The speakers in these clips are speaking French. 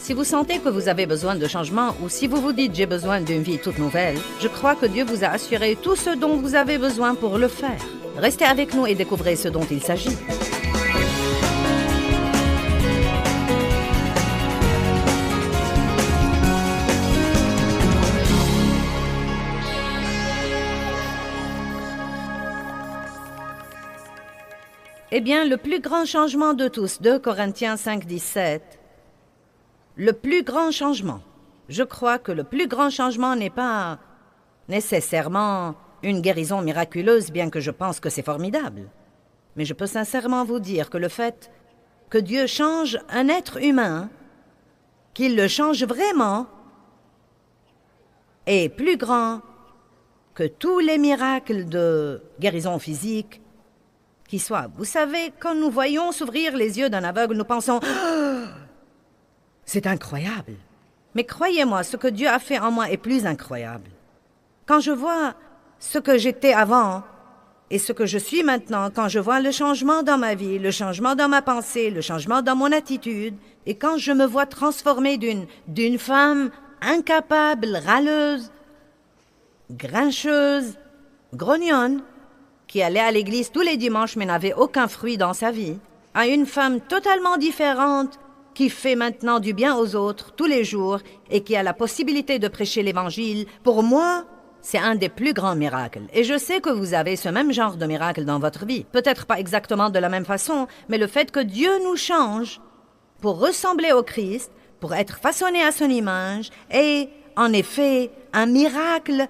Si vous sentez que vous avez besoin de changement ou si vous vous dites « j'ai besoin d'une vie toute nouvelle », je crois que Dieu vous a assuré tout ce dont vous avez besoin pour le faire. Restez avec nous et découvrez ce dont il s'agit. Eh bien, le plus grand changement de tous, 2 Corinthiens 5, 17, le plus grand changement. Je crois que le plus grand changement n'est pas nécessairement une guérison miraculeuse, bien que je pense que c'est formidable. Mais je peux sincèrement vous dire que le fait que Dieu change un être humain, qu'il le change vraiment, est plus grand que tous les miracles de guérison physique qui soient. Vous savez, quand nous voyons s'ouvrir les yeux d'un aveugle, nous pensons oh, « c'est incroyable ». Mais croyez-moi, ce que Dieu a fait en moi est plus incroyable. Quand je vois ce que j'étais avant et ce que je suis maintenant, quand je vois le changement dans ma vie, le changement dans ma pensée, le changement dans mon attitude, et quand je me vois transformée d'une femme incapable, râleuse, grincheuse, grognonne, qui allait à l'église tous les dimanches mais n'avait aucun fruit dans sa vie, à une femme totalement différente qui fait maintenant du bien aux autres tous les jours et qui a la possibilité de prêcher l'Évangile, pour moi, c'est un des plus grands miracles. Et je sais que vous avez ce même genre de miracle dans votre vie. Peut-être pas exactement de la même façon, mais le fait que Dieu nous change pour ressembler au Christ, pour être façonné à son image, est en effet un miracle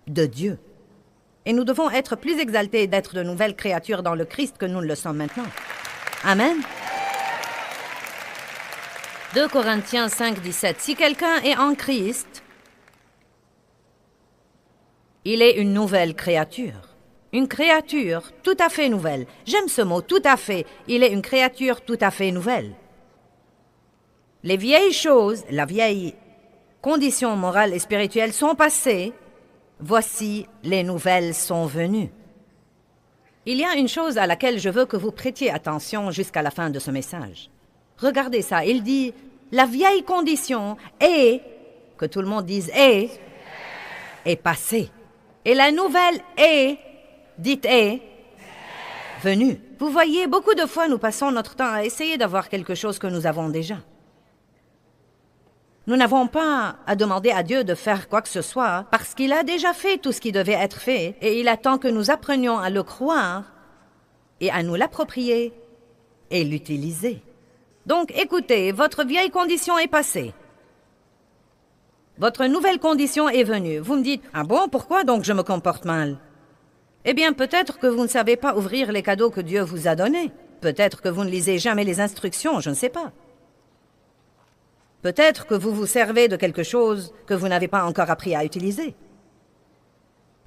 de Dieu. Et nous devons être plus exaltés d'être de nouvelles créatures dans le Christ que nous ne le sommes maintenant. Amen. 2 Corinthiens 5, 17. Si quelqu'un est en Christ, il est une nouvelle créature. Une créature tout à fait nouvelle. J'aime ce mot, tout à fait. Il est une créature tout à fait nouvelle. Les vieilles choses, la vieille condition morale et spirituelle sont passées. Voici, les nouvelles sont venues. Il y a une chose à laquelle je veux que vous prêtiez attention jusqu'à la fin de ce message. Regardez ça, il dit, la vieille condition est, que tout le monde dise est passée. Et la nouvelle est, dites est, venue. Vous voyez, beaucoup de fois, nous passons notre temps à essayer d'avoir quelque chose que nous avons déjà. Nous n'avons pas à demander à Dieu de faire quoi que ce soit, parce qu'il a déjà fait tout ce qui devait être fait, et il attend que nous apprenions à le croire et à nous l'approprier et l'utiliser. Donc, écoutez, votre vieille condition est passée. Votre nouvelle condition est venue. Vous me dites, « Ah bon, pourquoi donc je me comporte mal ?» Eh bien, peut-être que vous ne savez pas ouvrir les cadeaux que Dieu vous a donnés. Peut-être que vous ne lisez jamais les instructions, je ne sais pas. Peut-être que vous vous servez de quelque chose que vous n'avez pas encore appris à utiliser.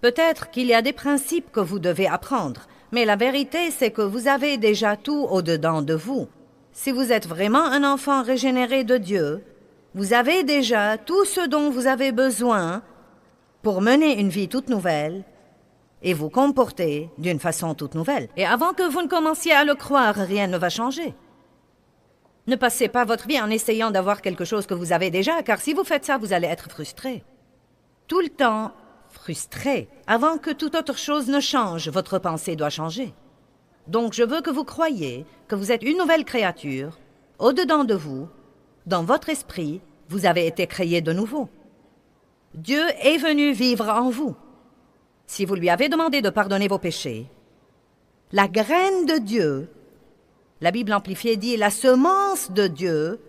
Peut-être qu'il y a des principes que vous devez apprendre, mais la vérité, c'est que vous avez déjà tout au-dedans de vous. Si vous êtes vraiment un enfant régénéré de Dieu, vous avez déjà tout ce dont vous avez besoin pour mener une vie toute nouvelle et vous comporter d'une façon toute nouvelle. Et avant que vous ne commenciez à le croire, rien ne va changer. Ne passez pas votre vie en essayant d'avoir quelque chose que vous avez déjà, car si vous faites ça, vous allez être frustré. Tout le temps frustré. Avant que toute autre chose ne change, votre pensée doit changer. Donc, je veux que vous croyiez que vous êtes une nouvelle créature, au-dedans de vous, dans votre esprit, vous avez été créé de nouveau. Dieu est venu vivre en vous. Si vous lui avez demandé de pardonner vos péchés, la graine de Dieu, la Bible amplifiée dit, la semence de Dieu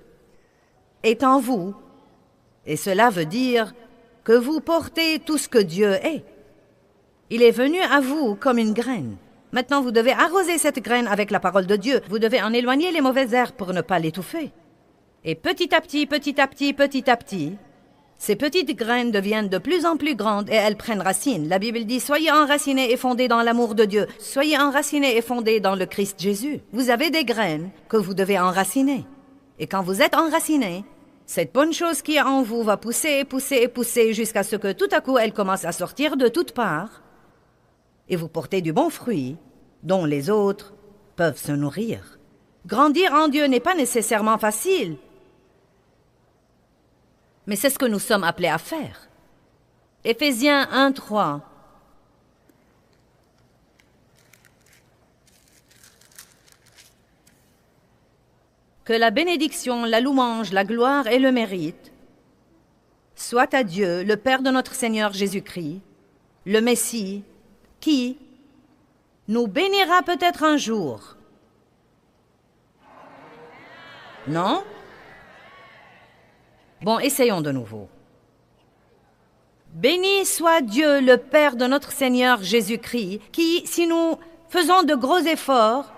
est en vous. Et cela veut dire que vous portez tout ce que Dieu est. Il est venu à vous comme une graine. Maintenant, vous devez arroser cette graine avec la parole de Dieu. Vous devez en éloigner les mauvaises herbes pour ne pas l'étouffer. Et petit à petit, petit à petit, petit à petit, ces petites graines deviennent de plus en plus grandes et elles prennent racine. La Bible dit, soyez enracinés et fondés dans l'amour de Dieu. Soyez enracinés et fondés dans le Christ Jésus. Vous avez des graines que vous devez enraciner. Et quand vous êtes enracinés, cette bonne chose qui est en vous va pousser, pousser et pousser jusqu'à ce que tout à coup elle commence à sortir de toutes parts et vous portez du bon fruit dont les autres peuvent se nourrir. Grandir en Dieu n'est pas nécessairement facile. Mais c'est ce que nous sommes appelés à faire. Éphésiens 1, 3. Que la bénédiction, la louange, la gloire et le mérite soient à Dieu, le Père de notre Seigneur Jésus-Christ, le Messie, qui nous bénira peut-être un jour. Non? Bon, essayons de nouveau. Béni soit Dieu, le Père de notre Seigneur Jésus-Christ, qui, si nous faisons de gros efforts,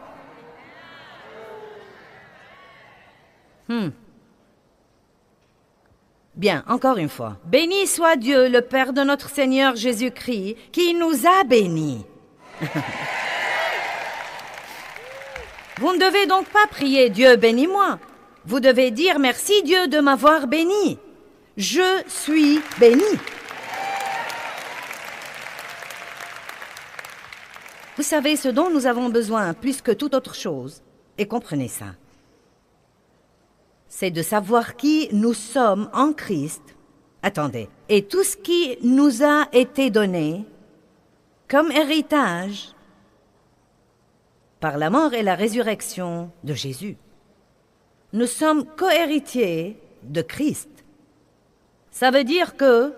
Bien, encore une fois. Béni soit Dieu, le Père de notre Seigneur Jésus-Christ, qui nous a bénis. Vous ne devez donc pas prier « Dieu, bénis-moi ». Vous devez dire « Merci Dieu de m'avoir béni. Je suis béni ». Vous savez ce dont nous avons besoin plus que toute autre chose, et comprenez ça. C'est de savoir qui nous sommes en Christ. Attendez, et tout ce qui nous a été donné comme héritage par la mort et la résurrection de Jésus. Nous sommes co-héritiers de Christ. Ça veut dire que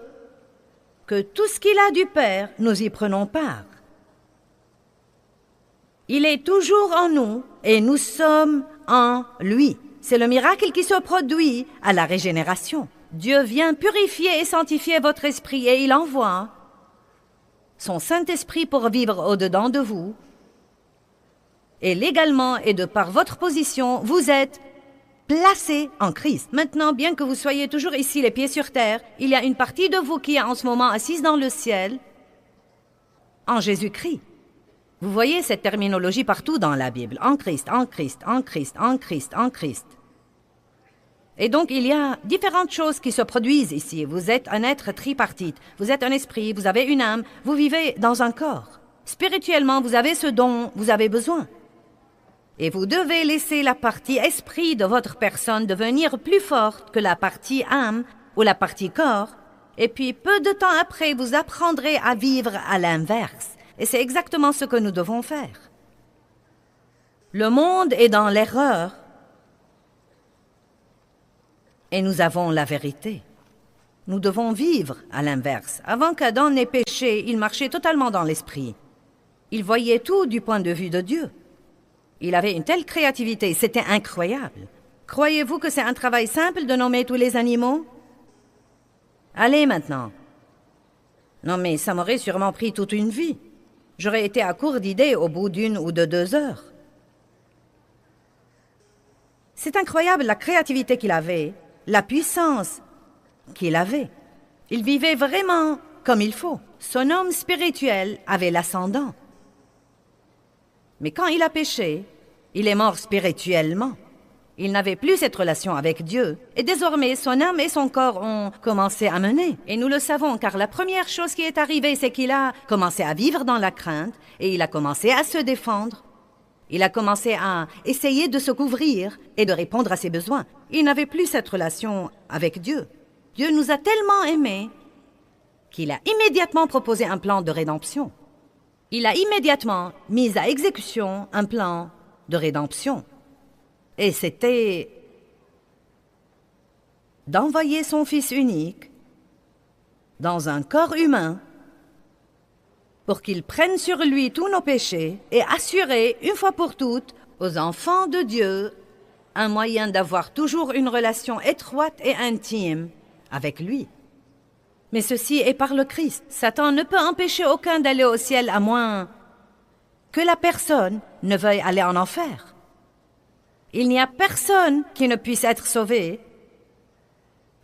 tout ce qu'il a du Père, nous y prenons part. Il est toujours en nous et nous sommes en lui. C'est le miracle qui se produit à la régénération. Dieu vient purifier et sanctifier votre esprit et il envoie son Saint-Esprit pour vivre au-dedans de vous. Et légalement et de par votre position, vous êtes placés en Christ. Maintenant, bien que vous soyez toujours ici les pieds sur terre, il y a une partie de vous qui est en ce moment assise dans le ciel en Jésus-Christ. Vous voyez cette terminologie partout dans la Bible. En Christ, en Christ, en Christ, en Christ, en Christ. Et donc, il y a différentes choses qui se produisent ici. Vous êtes un être tripartite. Vous êtes un esprit, vous avez une âme, vous vivez dans un corps. Spirituellement, vous avez ce dont vous avez besoin. Et vous devez laisser la partie esprit de votre personne devenir plus forte que la partie âme ou la partie corps. Et puis, peu de temps après, vous apprendrez à vivre à l'inverse. Et c'est exactement ce que nous devons faire. Le monde est dans l'erreur et nous avons la vérité. Nous devons vivre à l'inverse. Avant qu'Adam n'ait péché, il marchait totalement dans l'esprit. Il voyait tout du point de vue de Dieu. Il avait une telle créativité, c'était incroyable. Croyez-vous que c'est un travail simple de nommer tous les animaux? Allez maintenant. Non mais ça m'aurait sûrement pris toute une vie. J'aurais été à court d'idées au bout d'1 ou de 2 heures. C'est incroyable la créativité qu'il avait, la puissance qu'il avait. Il vivait vraiment comme il faut. Son homme spirituel avait l'ascendant. Mais quand il a péché, il est mort spirituellement. Il n'avait plus cette relation avec Dieu. Et désormais, son âme et son corps ont commencé à mener. Et nous le savons, car la première chose qui est arrivée, c'est qu'il a commencé à vivre dans la crainte et il a commencé à se défendre. Il a commencé à essayer de se couvrir et de répondre à ses besoins. Il n'avait plus cette relation avec Dieu. Dieu nous a tellement aimés qu'il a immédiatement proposé un plan de rédemption. Il a immédiatement mis à exécution un plan de rédemption. Et c'était d'envoyer son Fils unique dans un corps humain pour qu'il prenne sur lui tous nos péchés et assurer, une fois pour toutes, aux enfants de Dieu un moyen d'avoir toujours une relation étroite et intime avec lui. Mais ceci est par le Christ. Satan ne peut empêcher aucun d'aller au ciel à moins que la personne ne veuille aller en enfer. Il n'y a personne qui ne puisse être sauvé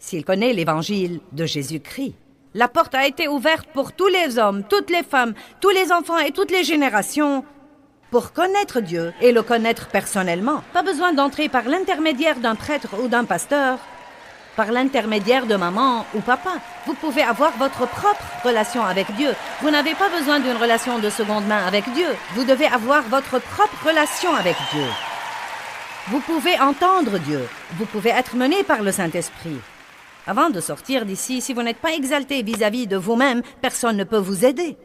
s'il connaît l'évangile de Jésus-Christ. La porte a été ouverte pour tous les hommes, toutes les femmes, tous les enfants et toutes les générations pour connaître Dieu et le connaître personnellement. Pas besoin d'entrer par l'intermédiaire d'un prêtre ou d'un pasteur, par l'intermédiaire de maman ou papa. Vous pouvez avoir votre propre relation avec Dieu. Vous n'avez pas besoin d'une relation de seconde main avec Dieu. Vous devez avoir votre propre relation avec Dieu. Vous pouvez entendre Dieu. Vous pouvez être mené par le Saint-Esprit. Avant de sortir d'ici, si vous n'êtes pas exalté vis-à-vis de vous-même, personne ne peut vous aider.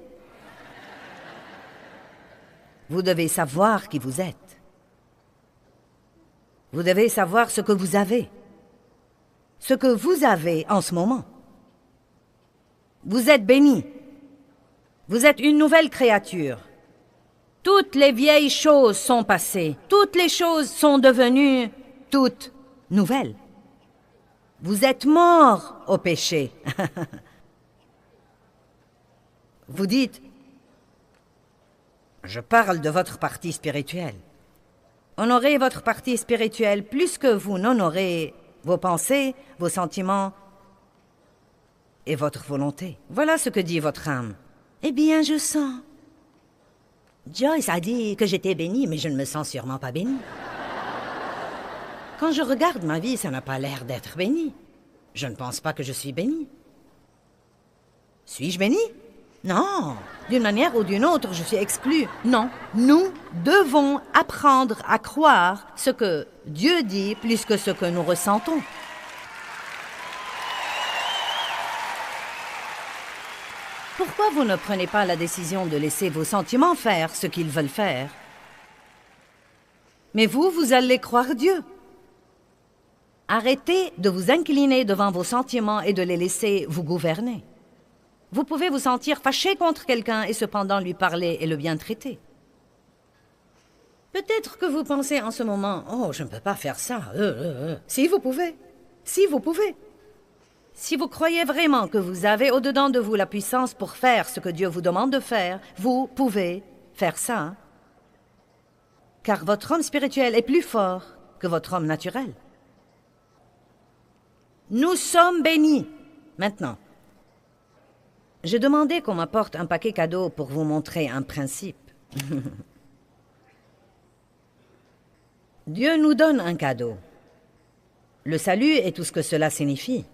Vous devez savoir qui vous êtes. Vous devez savoir ce que vous avez. Ce que vous avez en ce moment. Vous êtes béni. Vous êtes une nouvelle créature. Toutes les vieilles choses sont passées. Toutes les choses sont devenues toutes nouvelles. Vous êtes mort au péché. Vous dites, je parle de votre partie spirituelle. Honorez votre partie spirituelle plus que vous n'honorez vos pensées, vos sentiments et votre volonté. Voilà ce que dit votre âme. Eh bien, je sens. Joyce a dit que j'étais bénie, mais je ne me sens sûrement pas bénie. Quand je regarde ma vie, ça n'a pas l'air d'être béni. Je ne pense pas que je suis béni. Suis-je béni? Non. D'une manière ou d'une autre, je suis exclu. Non. Nous devons apprendre à croire ce que Dieu dit plus que ce que nous ressentons. Pourquoi vous ne prenez pas la décision de laisser vos sentiments faire ce qu'ils veulent faire? Mais vous allez croire Dieu. Arrêtez de vous incliner devant vos sentiments et de les laisser vous gouverner. Vous pouvez vous sentir fâché contre quelqu'un et cependant lui parler et le bien traiter. Peut-être que vous pensez en ce moment, « Oh, je ne peux pas faire ça. » Si vous pouvez. Si vous pouvez. Si vous croyez vraiment que vous avez au-dedans de vous la puissance pour faire ce que Dieu vous demande de faire, vous pouvez faire ça. Car votre homme spirituel est plus fort que votre homme naturel. Nous sommes bénis. Maintenant, j'ai demandé qu'on m'apporte un paquet cadeau pour vous montrer un principe. Dieu nous donne un cadeau. Le salut est tout ce que cela signifie.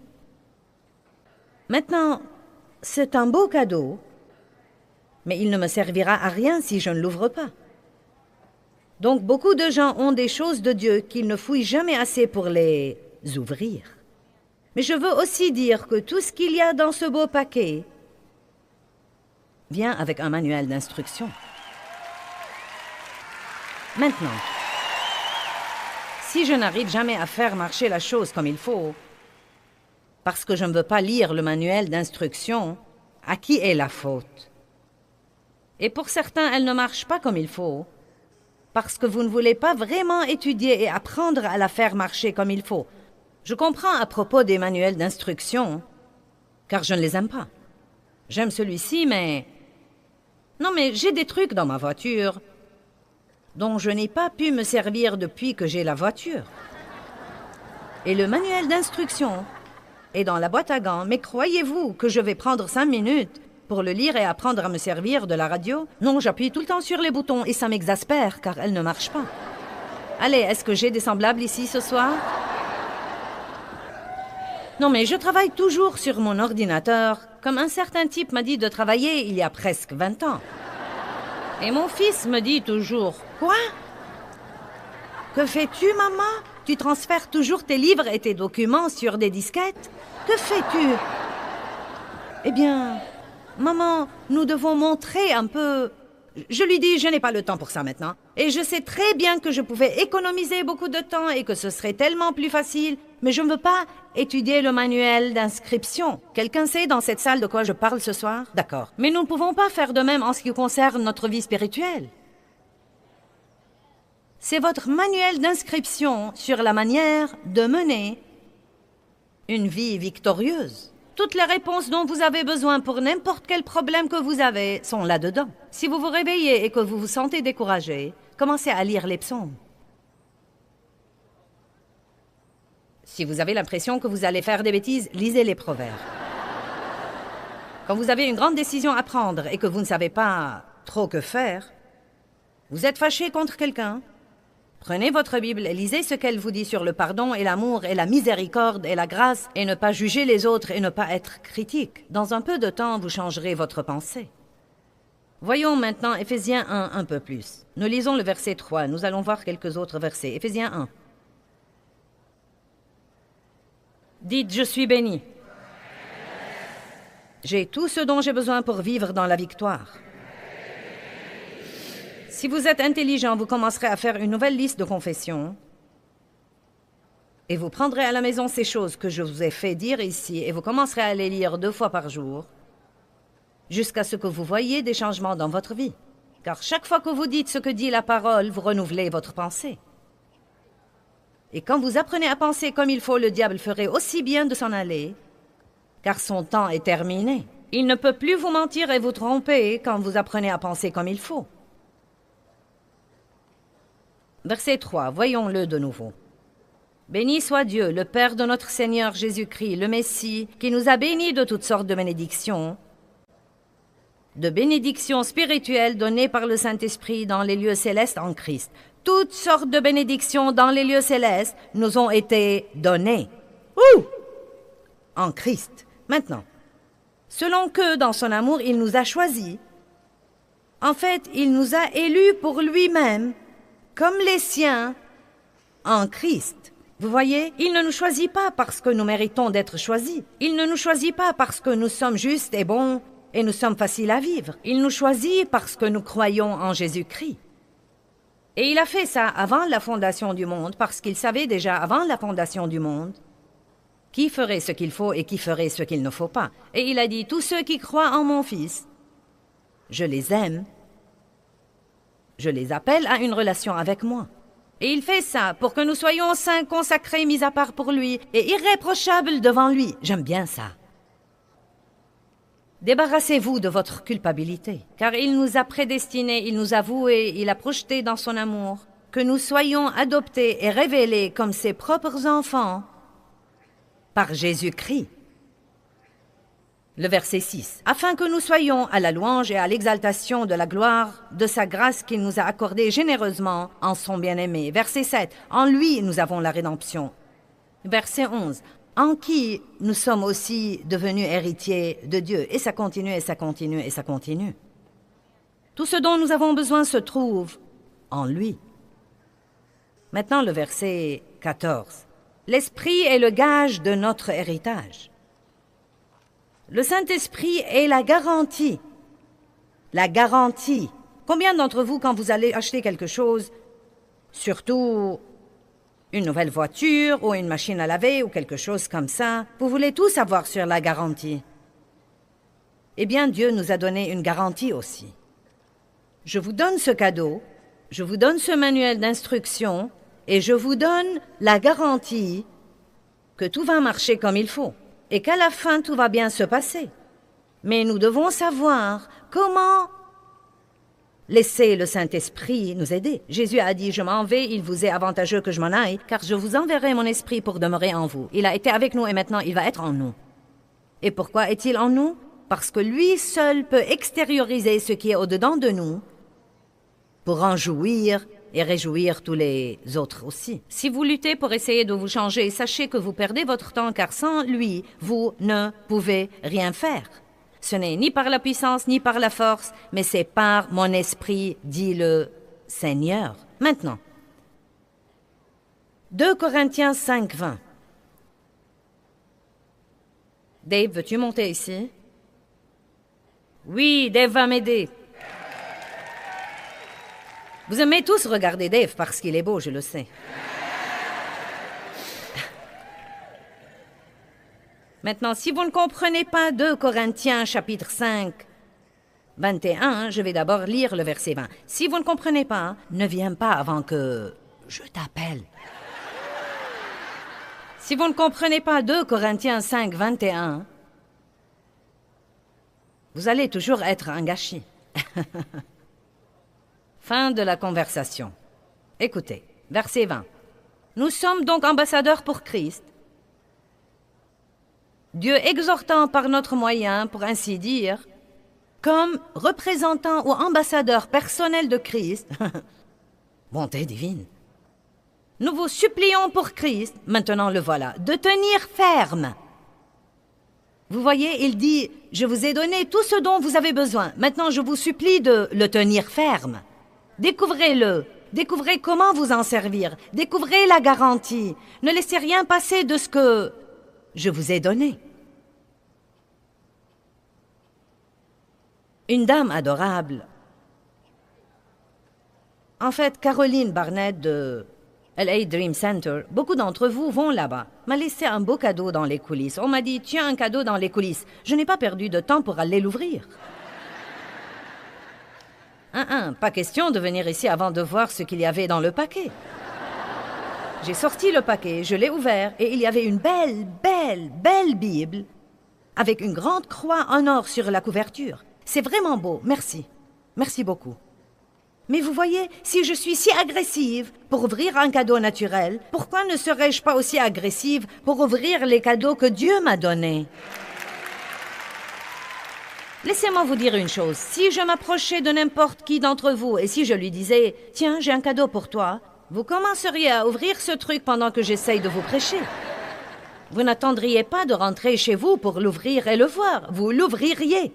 Maintenant, c'est un beau cadeau, mais il ne me servira à rien si je ne l'ouvre pas. Donc, beaucoup de gens ont des choses de Dieu qu'ils ne fouillent jamais assez pour les ouvrir. Mais je veux aussi dire que tout ce qu'il y a dans ce beau paquet vient avec un manuel d'instruction. Maintenant, si je n'arrive jamais à faire marcher la chose comme il faut, parce que je ne veux pas lire le manuel d'instruction, à qui est la faute? Et pour certains, elle ne marche pas comme il faut, parce que vous ne voulez pas vraiment étudier et apprendre à la faire marcher comme il faut. Je comprends à propos des manuels d'instruction, car je ne les aime pas. J'aime celui-ci, mais... Non, mais j'ai des trucs dans ma voiture dont je n'ai pas pu me servir depuis que j'ai la voiture. Et le manuel d'instruction est dans la boîte à gants, mais croyez-vous que je vais prendre 5 minutes pour le lire et apprendre à me servir de la radio? Non, j'appuie tout le temps sur les boutons et ça m'exaspère, car elle ne marche pas. Allez, est-ce que j'ai des semblables ici ce soir? Non, mais je travaille toujours sur mon ordinateur, comme un certain type m'a dit de travailler il y a presque 20 ans. Et mon fils me dit toujours, « Quoi? Que fais-tu, maman? Tu transfères toujours tes livres et tes documents sur des disquettes? Que fais-tu? » Eh bien, maman, nous devons montrer un peu... Je lui dis, je n'ai pas le temps pour ça maintenant. Et je sais très bien que je pouvais économiser beaucoup de temps et que ce serait tellement plus facile, mais je ne veux pas étudier le manuel d'inscription. Quelqu'un sait dans cette salle de quoi je parle ce soir? D'accord. Mais nous ne pouvons pas faire de même en ce qui concerne notre vie spirituelle. C'est votre manuel d'inscription sur la manière de mener une vie victorieuse. Toutes les réponses dont vous avez besoin pour n'importe quel problème que vous avez sont là-dedans. Si vous vous réveillez et que vous vous sentez découragé, commencez à lire les psaumes. Si vous avez l'impression que vous allez faire des bêtises, lisez les proverbes. Quand vous avez une grande décision à prendre et que vous ne savez pas trop que faire, vous êtes fâché contre quelqu'un, prenez votre Bible et lisez ce qu'elle vous dit sur le pardon et l'amour et la miséricorde et la grâce et ne pas juger les autres et ne pas être critique. Dans un peu de temps, vous changerez votre pensée. Voyons maintenant Éphésiens 1 un peu plus. Nous lisons le verset 3. Nous allons voir quelques autres versets. Éphésiens 1. Dites, je suis béni. J'ai tout ce dont j'ai besoin pour vivre dans la victoire. Si vous êtes intelligent, vous commencerez à faire une nouvelle liste de confessions et vous prendrez à la maison ces choses que je vous ai fait dire ici et vous commencerez à les lire 2 fois par jour jusqu'à ce que vous voyiez des changements dans votre vie. Car chaque fois que vous dites ce que dit la parole, vous renouvelez votre pensée. Et quand vous apprenez à penser comme il faut, le diable ferait aussi bien de s'en aller, car son temps est terminé. Il ne peut plus vous mentir et vous tromper quand vous apprenez à penser comme il faut. Verset 3, voyons-le de nouveau. Béni soit Dieu, le Père de notre Seigneur Jésus-Christ, le Messie, qui nous a bénis de toutes sortes de bénédictions spirituelles données par le Saint-Esprit dans les lieux célestes en Christ. Toutes sortes de bénédictions dans les lieux célestes nous ont été données. En Christ. Maintenant, selon que, dans son amour, il nous a choisis. En fait, il nous a élus pour lui-même, comme les siens, en Christ. Vous voyez, il ne nous choisit pas parce que nous méritons d'être choisis. Il ne nous choisit pas parce que nous sommes justes et bons et nous sommes faciles à vivre. Il nous choisit parce que nous croyons en Jésus-Christ. Et il a fait ça avant la fondation du monde, parce qu'il savait déjà avant la fondation du monde qui ferait ce qu'il faut et qui ferait ce qu'il ne faut pas. Et il a dit, tous ceux qui croient en mon Fils, je les aime, je les appelle à une relation avec moi. Et il fait ça pour que nous soyons saints, consacrés, mis à part pour lui et irréprochables devant lui. J'aime bien ça. Débarrassez-vous de votre culpabilité, car il nous a prédestinés, il nous a voués, il a projeté dans son amour que nous soyons adoptés et révélés comme ses propres enfants par Jésus-Christ. Le verset 6. Afin que nous soyons à la louange et à l'exaltation de la gloire de sa grâce qu'il nous a accordée généreusement en son bien-aimé. Verset 7. En lui, nous avons la rédemption. Verset 11. En qui nous sommes aussi devenus héritiers de Dieu. Et ça continue, et ça continue, et ça continue. Tout ce dont nous avons besoin se trouve en lui. Maintenant, le verset 14. L'Esprit est le gage de notre héritage. Le Saint-Esprit est la garantie. La garantie. Combien d'entre vous, quand vous allez acheter quelque chose, surtout une nouvelle voiture ou une machine à laver ou quelque chose comme ça, vous voulez tout savoir sur la garantie? Eh bien, Dieu nous a donné une garantie aussi. Je vous donne ce cadeau, je vous donne ce manuel d'instruction et je vous donne la garantie que tout va marcher comme il faut et qu'à la fin, tout va bien se passer. Mais nous devons savoir comment laisser le Saint-Esprit nous aider. Jésus a dit, je m'en vais, il vous est avantageux que je m'en aille, car je vous enverrai mon esprit pour demeurer en vous. Il a été avec nous et maintenant il va être en nous. Et pourquoi est-il en nous? Parce que lui seul peut extérioriser ce qui est au-dedans de nous pour en jouir et réjouir tous les autres aussi. Si vous luttez pour essayer de vous changer, sachez que vous perdez votre temps, car sans lui, vous ne pouvez rien faire. Ce n'est ni par la puissance, ni par la force, mais c'est par mon esprit, dit le Seigneur. Maintenant, 2 Corinthiens 5, 20. Dave, veux-tu monter ici? Oui, Dave va m'aider. Vous aimez tous regarder Dave parce qu'il est beau, je le sais. Maintenant, si vous ne comprenez pas 2 Corinthiens chapitre 5, 21, je vais d'abord lire le verset 20. Si vous ne comprenez pas, ne viens pas avant que je t'appelle. Si vous ne comprenez pas 2 Corinthiens 5, 21, vous allez toujours être un gâchis. Fin de la conversation. Écoutez, verset 20. Nous sommes donc ambassadeurs pour Christ, Dieu exhortant par notre moyen, pour ainsi dire, comme représentant ou ambassadeur personnel de Christ, bonté divine. Nous vous supplions pour Christ, maintenant le voilà, de tenir ferme. Vous voyez, il dit, je vous ai donné tout ce dont vous avez besoin. Maintenant, je vous supplie de le tenir ferme. Découvrez-le. Découvrez comment vous en servir. Découvrez la garantie. Ne laissez rien passer de ce que je vous ai donné. Une dame adorable. En fait, Caroline Barnett de LA Dream Center, beaucoup d'entre vous vont là-bas, m'a laissé un beau cadeau dans les coulisses. On m'a dit, tiens, un cadeau dans les coulisses. Je n'ai pas perdu de temps pour aller l'ouvrir. Pas question de venir ici avant de voir ce qu'il y avait dans le paquet. J'ai sorti le paquet, je l'ai ouvert, et il y avait une belle Bible, avec une grande croix en or sur la couverture. C'est vraiment beau, merci. Merci beaucoup. Mais vous voyez, si je suis si agressive pour ouvrir un cadeau naturel, pourquoi ne serais-je pas aussi agressive pour ouvrir les cadeaux que Dieu m'a donnés? Laissez-moi vous dire une chose. Si je m'approchais de n'importe qui d'entre vous et si je lui disais « Tiens, j'ai un cadeau pour toi », vous commenceriez à ouvrir ce truc pendant que j'essaye de vous prêcher. Vous n'attendriez pas de rentrer chez vous pour l'ouvrir et le voir. Vous l'ouvririez.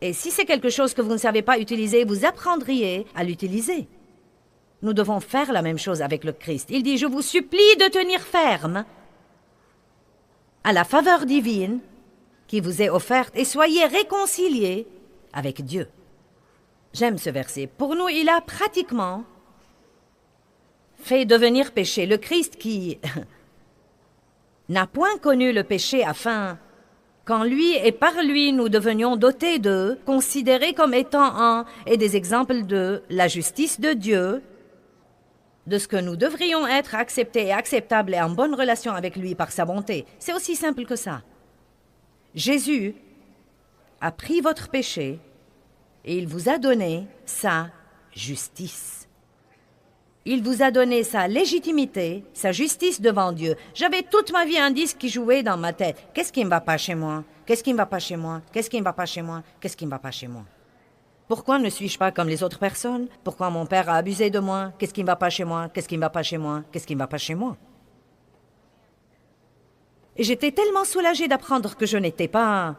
Et si c'est quelque chose que vous ne savez pas utiliser, vous apprendriez à l'utiliser. Nous devons faire la même chose avec le Christ. Il dit « Je vous supplie de tenir ferme à la faveur divine qui vous est offerte et soyez réconciliés avec Dieu. » J'aime ce verset. Pour nous, il a pratiquement fait devenir péché le Christ qui n'a point connu le péché afin qu'en lui et par lui nous devenions dotés de, considérés comme étant un et des exemples de la justice de Dieu, de ce que nous devrions être acceptés et acceptables et en bonne relation avec lui par sa bonté. C'est aussi simple que ça. Jésus a pris votre péché et il vous a donné sa justice. Il vous a donné sa légitimité, sa justice devant Dieu. J'avais toute ma vie un disque qui jouait dans ma tête. Qu'est-ce qui ne va pas chez moi? Qu'est-ce qui ne va pas chez moi? Qu'est-ce qui ne va pas chez moi? Qu'est-ce qui ne va pas chez moi? Pourquoi ne suis-je pas comme les autres personnes? Pourquoi mon père a abusé de moi? Qu'est-ce qui ne va pas chez moi? Qu'est-ce qui ne va pas chez moi? Qu'est-ce qui ne va pas chez moi? Et j'étais tellement soulagée d'apprendre que je n'étais pas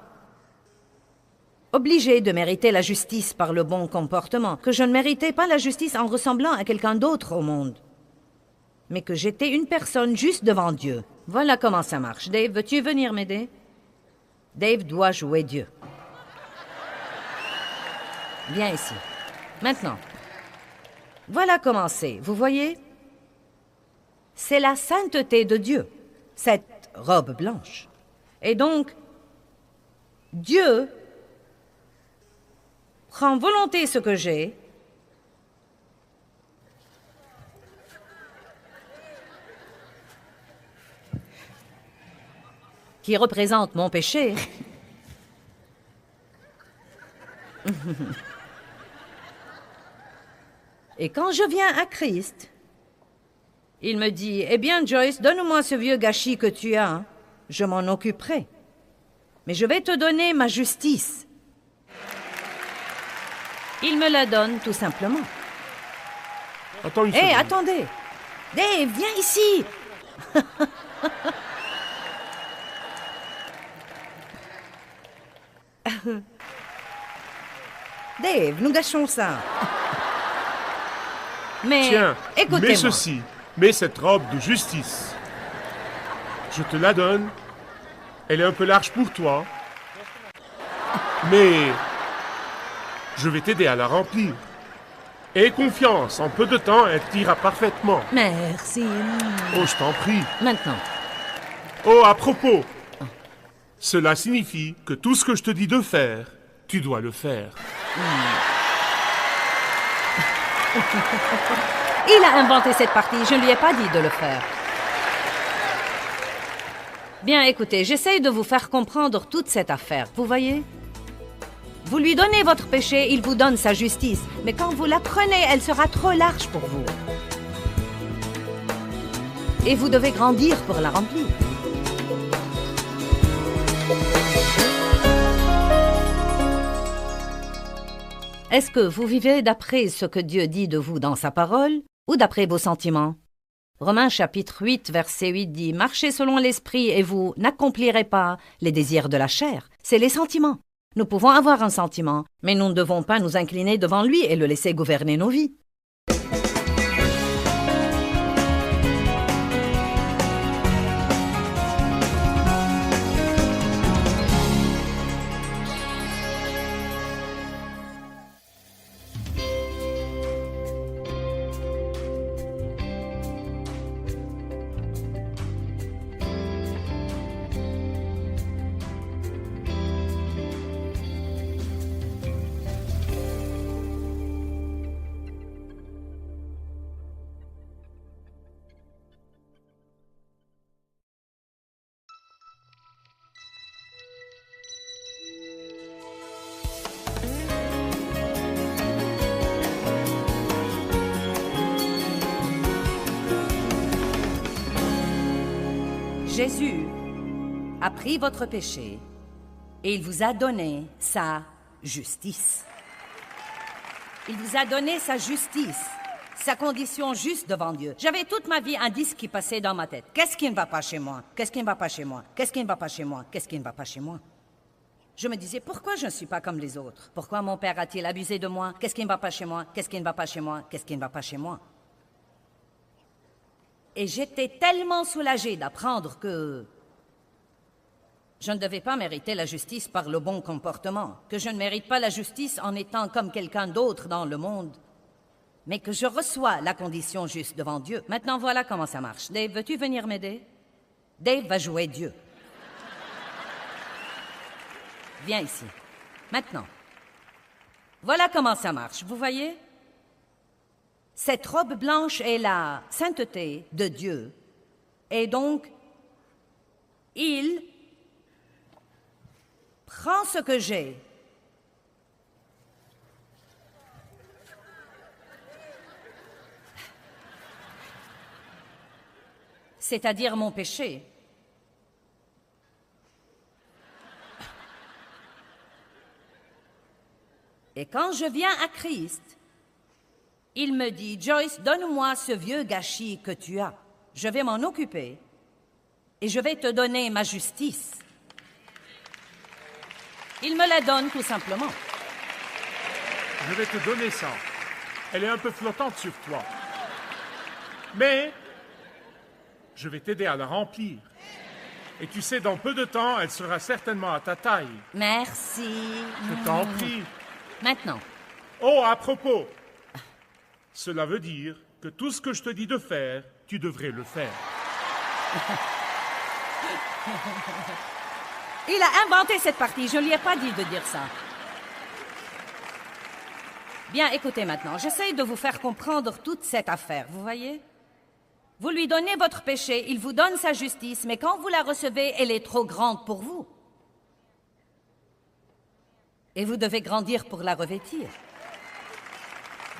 obligée de mériter la justice par le bon comportement, que je ne méritais pas la justice en ressemblant à quelqu'un d'autre au monde, mais que j'étais une personne juste devant Dieu. Voilà comment ça marche. Dave, veux-tu venir m'aider? Dave doit jouer Dieu. Viens ici. Maintenant, voilà comment c'est. Vous voyez? C'est la sainteté de Dieu, cette robe blanche. Et donc, Dieu prend volonté ce que j'ai qui représente mon péché et quand je viens à Christ, il me dit « Eh bien, Joyce, donne-moi ce vieux gâchis que tu as, hein. Je m'en occuperai. Mais je vais te donner ma justice. » Il me la donne, tout simplement. Attends une seconde. Hé, attendez! Dave, viens ici! Dave, nous gâchons ça. Mais, Tiens, écoutez-moi. mets ceci, mets cette robe de justice. Je te la donne. Elle est un peu large pour toi. Mais je vais t'aider à la remplir. Aie confiance, en peu de temps, elle t'ira parfaitement. Merci. Oh, je t'en prie. Maintenant. Oh, à propos, cela signifie que tout ce que je te dis de faire, tu dois le faire. Il a inventé cette partie, je ne lui ai pas dit de le faire. Bien, écoutez, j'essaye de vous faire comprendre toute cette affaire, vous voyez? Vous lui donnez votre péché, il vous donne sa justice. Mais quand vous la prenez, elle sera trop large pour vous. Et vous devez grandir pour la remplir. Est-ce que vous vivez d'après ce que Dieu dit de vous dans sa parole ou d'après vos sentiments? Romains chapitre 8, verset 8 dit « Marchez selon l'esprit et vous n'accomplirez pas les désirs de la chair. » C'est les sentiments. Nous pouvons avoir un sentiment, mais nous ne devons pas nous incliner devant lui et le laisser gouverner nos vies. Jésus a pris votre péché et il vous a donné sa justice. Il vous a donné sa justice, sa condition juste devant Dieu. J'avais toute ma vie un disque qui passait dans ma tête. Qu'est-ce qui ne va pas chez moi? Qu'est-ce qui ne va pas chez moi? Qu'est-ce qui ne va pas chez moi? Qu'est-ce qui ne va pas chez moi? Je me disais, pourquoi je ne suis pas comme les autres? Pourquoi mon père a-t-il abusé de moi? Qu'est-ce qui ne va pas chez moi? Qu'est-ce qui ne va pas chez moi? Qu'est-ce qui ne va pas chez moi? Et j'étais tellement soulagée d'apprendre que je ne devais pas mériter la justice par le bon comportement, que je ne mérite pas la justice en étant comme quelqu'un d'autre dans le monde, mais que je reçois la condition juste devant Dieu. Maintenant, voilà comment ça marche. Dave, veux-tu venir m'aider? Dave va jouer Dieu. Viens ici. Maintenant, voilà comment ça marche. Vous voyez? Cette robe blanche est la sainteté de Dieu. Et donc, il prend ce que j'ai, c'est-à-dire mon péché, et quand je viens à Christ, il me dit, Joyce, donne-moi ce vieux gâchis que tu as. Je vais m'en occuper et je vais te donner ma justice. Il me la donne tout simplement. Je vais te donner ça. Elle est un peu flottante sur toi. Mais je vais t'aider à la remplir. Et tu sais, dans peu de temps, elle sera certainement à ta taille. Merci. Je t'en prie. Maintenant. Oh, à propos, cela veut dire que tout ce que je te dis de faire, tu devrais le faire. Il a inventé cette partie, je ne lui ai pas dit de dire ça. Bien, écoutez maintenant, j'essaye de vous faire comprendre toute cette affaire, vous voyez? Vous lui donnez votre péché, il vous donne sa justice, mais quand vous la recevez, elle est trop grande pour vous. Et vous devez grandir pour la revêtir.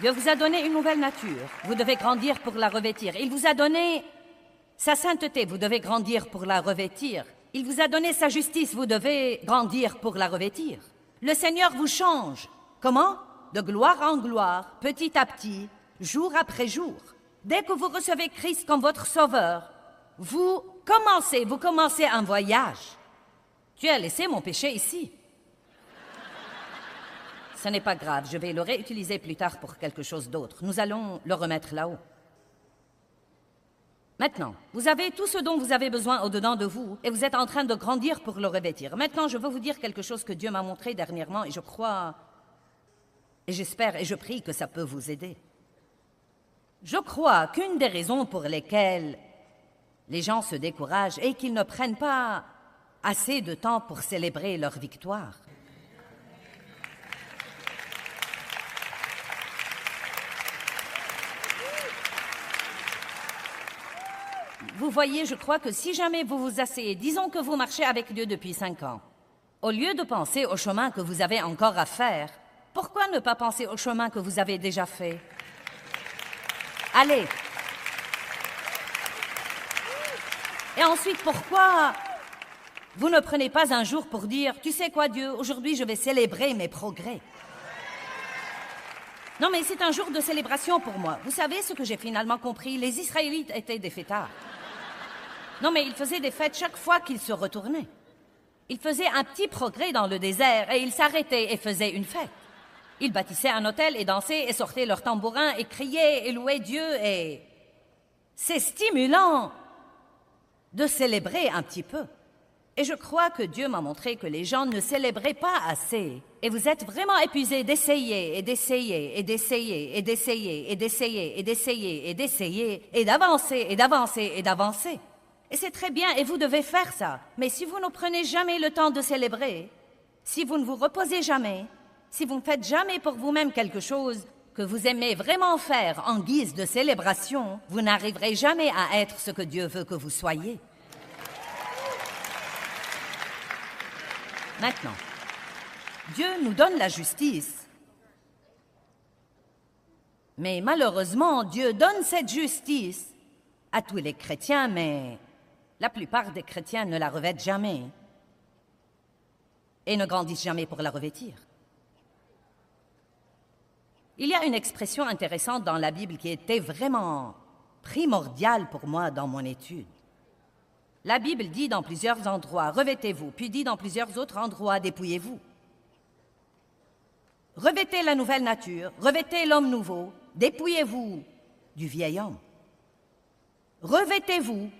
Dieu vous a donné une nouvelle nature, vous devez grandir pour la revêtir. Il vous a donné sa sainteté, vous devez grandir pour la revêtir. Il vous a donné sa justice, vous devez grandir pour la revêtir. Le Seigneur vous change. Comment? De gloire en gloire, petit à petit, jour après jour. Dès que vous recevez Christ comme votre sauveur, vous commencez un voyage. Tu as laissé mon péché ici. Ce n'est pas grave, je vais le réutiliser plus tard pour quelque chose d'autre. Nous allons le remettre là-haut. Maintenant, vous avez tout ce dont vous avez besoin au-dedans de vous et vous êtes en train de grandir pour le revêtir. Maintenant, je veux vous dire quelque chose que Dieu m'a montré dernièrement et je crois, et j'espère et je prie que ça peut vous aider. Je crois qu'une des raisons pour lesquelles les gens se découragent est qu'ils ne prennent pas assez de temps pour célébrer leur victoire. Vous voyez, je crois que si jamais vous vous asseyez, disons que vous marchez avec Dieu depuis 5 ans, au lieu de penser au chemin que vous avez encore à faire, pourquoi ne pas penser au chemin que vous avez déjà fait? Allez. Et ensuite, pourquoi vous ne prenez pas un jour pour dire, tu sais quoi Dieu, aujourd'hui je vais célébrer mes progrès. Non mais c'est un jour de célébration pour moi. Vous savez ce que j'ai finalement compris? Les Israélites étaient des fêtards. Non mais ils faisaient des fêtes chaque fois qu'ils se retournaient. Ils faisaient un petit progrès dans le désert et ils s'arrêtaient et faisaient une fête. Ils bâtissaient un autel et dansaient et sortaient leurs tambourins et criaient et louaient Dieu et... C'est stimulant de célébrer un petit peu. Et je crois que Dieu m'a montré que les gens ne célébraient pas assez. Et vous êtes vraiment épuisés d'essayer et d'essayer et d'essayer et d'essayer et d'essayer et d'essayer et d'essayer et d'avancer et d'avancer et d'avancer. Et c'est très bien et vous devez faire ça. Mais si vous ne prenez jamais le temps de célébrer, si vous ne vous reposez jamais, si vous ne faites jamais pour vous-même quelque chose que vous aimez vraiment faire en guise de célébration, vous n'arriverez jamais à être ce que Dieu veut que vous soyez. Maintenant, Dieu nous donne la justice. Mais malheureusement, Dieu donne cette justice à tous les chrétiens, mais La plupart des chrétiens ne la revêtent jamais et ne grandissent jamais pour la revêtir. Il y a une expression intéressante dans la Bible qui était vraiment primordiale pour moi dans mon étude. La Bible dit dans plusieurs endroits « revêtez-vous », puis dit dans plusieurs autres endroits « dépouillez-vous ». Revêtez la nouvelle nature, revêtez l'homme nouveau, dépouillez-vous du vieil homme. Revêtez-vous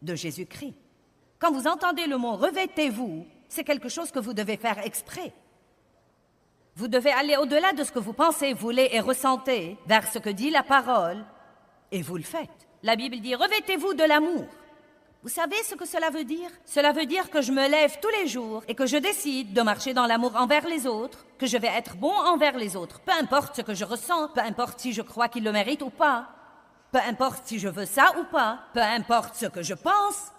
de Jésus-Christ. Quand vous entendez le mot « revêtez-vous », c'est quelque chose que vous devez faire exprès. Vous devez aller au-delà de ce que vous pensez, voulez et ressentez, vers ce que dit la parole, et vous le faites. La Bible dit « revêtez-vous de l'amour ». Vous savez ce que cela veut dire? Cela veut dire que je me lève tous les jours et que je décide de marcher dans l'amour envers les autres, que je vais être bon envers les autres, peu importe ce que je ressens, peu importe si je crois qu'ils le méritent ou pas, peu importe si je veux ça ou pas, peu importe ce que je pense,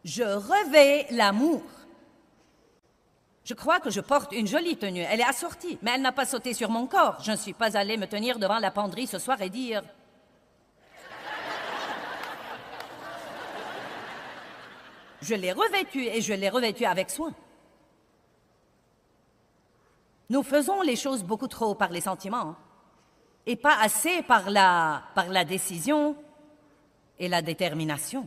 je revêts l'amour. Je crois que je porte une jolie tenue, elle est assortie, mais elle n'a pas sauté sur mon corps. Je ne suis pas allée me tenir devant la penderie ce soir et dire... Je l'ai revêtue et je l'ai revêtue avec soin. Nous faisons les choses beaucoup trop par les sentiments et pas assez par la décision et la détermination.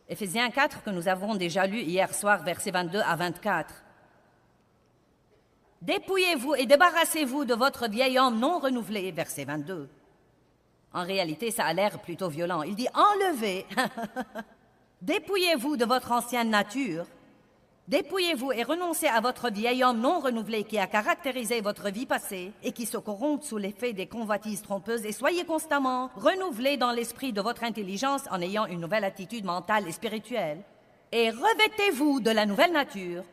Éphésiens 4, que nous avons déjà lu hier soir, versets 22 à 24. « Dépouillez-vous et débarrassez-vous de votre vieil homme non renouvelé » verset 22. En réalité, ça a l'air plutôt violent. Il dit « Enlevez » Dépouillez-vous de votre ancienne nature, dépouillez-vous et renoncez à votre vieil homme non renouvelé qui a caractérisé votre vie passée et qui se corrompt sous l'effet des convoitises trompeuses et soyez constamment renouvelés dans l'esprit de votre intelligence en ayant une nouvelle attitude mentale et spirituelle et revêtez-vous de la nouvelle nature,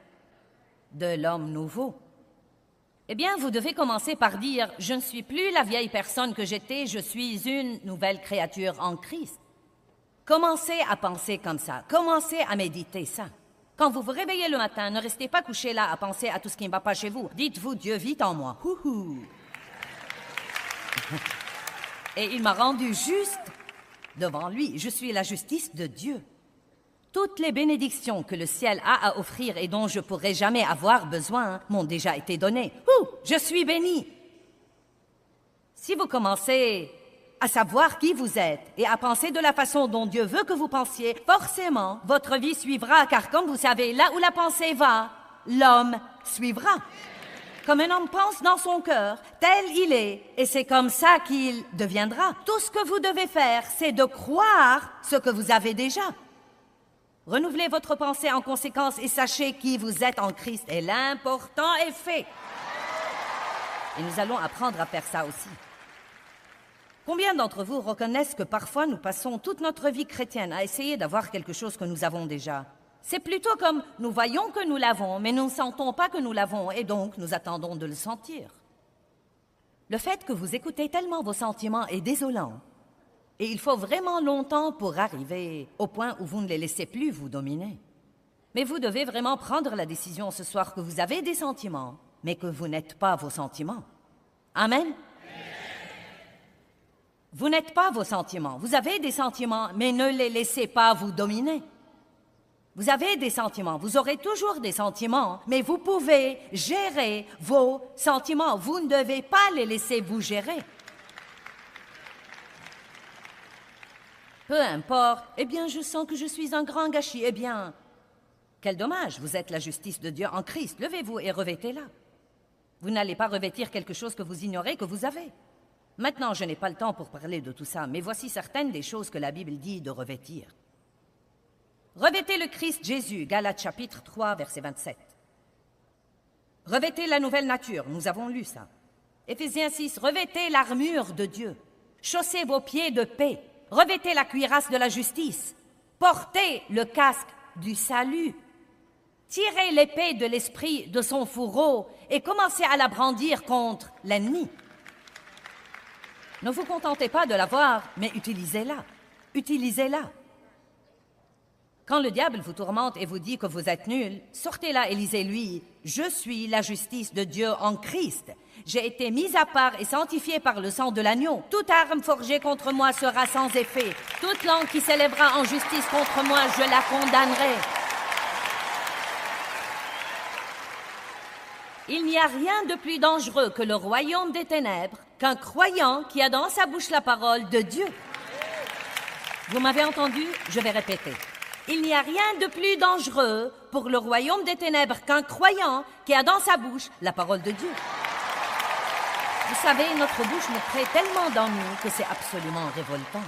de l'homme nouveau. Eh bien, vous devez commencer par dire « Je ne suis plus la vieille personne que j'étais, je suis une nouvelle créature en Christ ». Commencez à penser comme ça. Commencez à méditer ça. Quand vous vous réveillez le matin, ne restez pas couché là à penser à tout ce qui ne va pas chez vous. Dites-vous, Dieu vit en moi. Houhou. Et il m'a rendu juste devant lui. Je suis la justice de Dieu. Toutes les bénédictions que le ciel a à offrir et dont je ne pourrai jamais avoir besoin m'ont déjà été données. Je suis béni. Si vous commencez à savoir qui vous êtes et à penser de la façon dont Dieu veut que vous pensiez, forcément, votre vie suivra, car comme vous savez, là où la pensée va, l'homme suivra. Comme un homme pense dans son cœur, tel il est, et c'est comme ça qu'il deviendra. Tout ce que vous devez faire, c'est de croire ce que vous avez déjà. Renouvelez votre pensée en conséquence et sachez qui vous êtes en Christ, et l'important est fait. Et nous allons apprendre à faire ça aussi. Combien d'entre vous reconnaissent que parfois nous passons toute notre vie chrétienne à essayer d'avoir quelque chose que nous avons déjà? C'est plutôt comme nous voyons que nous l'avons, mais nous ne sentons pas que nous l'avons, et donc nous attendons de le sentir. Le fait que vous écoutez tellement vos sentiments est désolant, et il faut vraiment longtemps pour arriver au point où vous ne les laissez plus vous dominer. Mais vous devez vraiment prendre la décision ce soir que vous avez des sentiments, mais que vous n'êtes pas vos sentiments. Amen? Vous n'êtes pas vos sentiments. Vous avez des sentiments, mais ne les laissez pas vous dominer. Vous avez des sentiments, vous aurez toujours des sentiments, mais vous pouvez gérer vos sentiments. Vous ne devez pas les laisser vous gérer. Peu importe, eh bien, je sens que je suis un grand gâchis. Eh bien, quel dommage, vous êtes la justice de Dieu en Christ. Levez-vous et revêtez-la. Vous n'allez pas revêtir quelque chose que vous ignorez que vous avez. Maintenant, je n'ai pas le temps pour parler de tout ça, mais voici certaines des choses que la Bible dit de revêtir. Revêtez le Christ Jésus, Galates chapitre 3, verset 27. Revêtez la nouvelle nature, nous avons lu ça. Éphésiens 6, revêtez l'armure de Dieu. Chaussez vos pieds de paix. Revêtez la cuirasse de la justice. Portez le casque du salut. Tirez l'épée de l'esprit de son fourreau et commencez à la brandir contre l'ennemi. Ne vous contentez pas de la voir, mais utilisez-la. Utilisez-la. Quand le diable vous tourmente et vous dit que vous êtes nul, sortez-la et lisez-lui « Je suis la justice de Dieu en Christ. J'ai été mise à part et sanctifiée par le sang de l'agneau. Toute arme forgée contre moi sera sans effet. Toute langue qui s'élèvera en justice contre moi, je la condamnerai. Il n'y a rien de plus dangereux que le royaume des ténèbres qu'un croyant qui a dans sa bouche la parole de Dieu. Vous m'avez entendu? Je vais répéter. Il n'y a rien de plus dangereux pour le royaume des ténèbres qu'un croyant qui a dans sa bouche la parole de Dieu. Vous savez, notre bouche nous crée tellement d'ennuis que c'est absolument révoltant.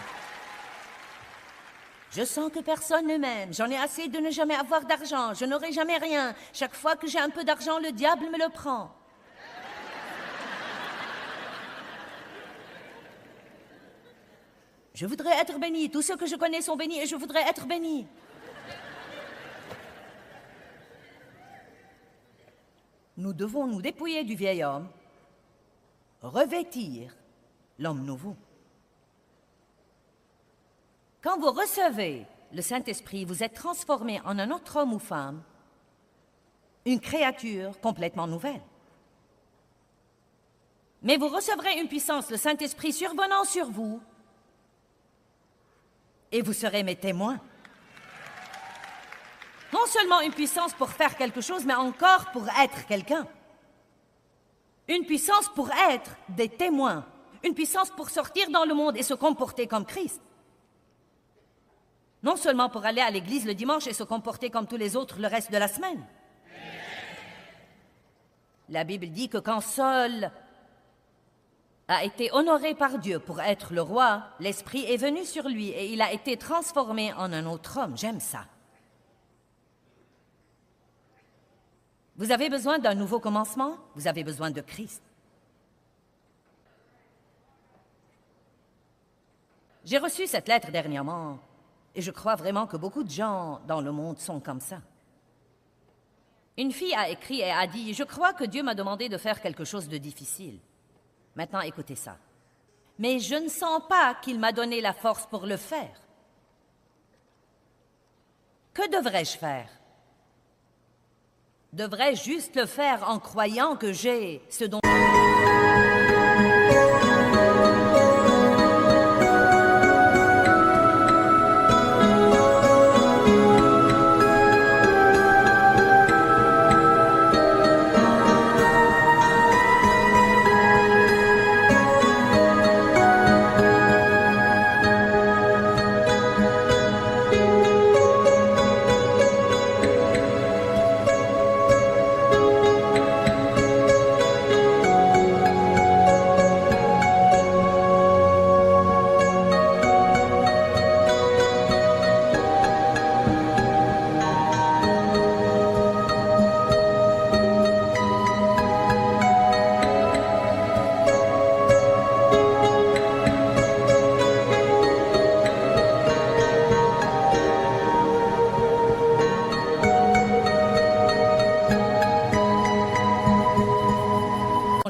Je sens que personne ne m'aime. J'en ai assez de ne jamais avoir d'argent. Je n'aurai jamais rien. Chaque fois que j'ai un peu d'argent, le diable me le prend. Je voudrais être béni. Tous ceux que je connais sont bénis et je voudrais être béni. Nous devons nous dépouiller du vieil homme, revêtir l'homme nouveau. Quand vous recevez le Saint-Esprit, vous êtes transformé en un autre homme ou femme, une créature complètement nouvelle. Mais vous recevrez une puissance, le Saint-Esprit survenant sur vous, et vous serez mes témoins. Non seulement une puissance pour faire quelque chose, mais encore pour être quelqu'un. Une puissance pour être des témoins. Une puissance pour sortir dans le monde et se comporter comme Christ. Non seulement pour aller à l'église le dimanche et se comporter comme tous les autres le reste de la semaine. La Bible dit que quand Saul a été honoré par Dieu pour être le roi, l'Esprit est venu sur lui et il a été transformé en un autre homme. J'aime ça. Vous avez besoin d'un nouveau commencement? Vous avez besoin de Christ. J'ai reçu cette lettre dernièrement. Et je crois vraiment que beaucoup de gens dans le monde sont comme ça. Une fille a écrit et a dit « Je crois que Dieu m'a demandé de faire quelque chose de difficile. Maintenant, écoutez ça. Mais je ne sens pas qu'il m'a donné la force pour le faire. Que devrais-je faire? Devrais-je juste le faire en croyant que j'ai ce dont... »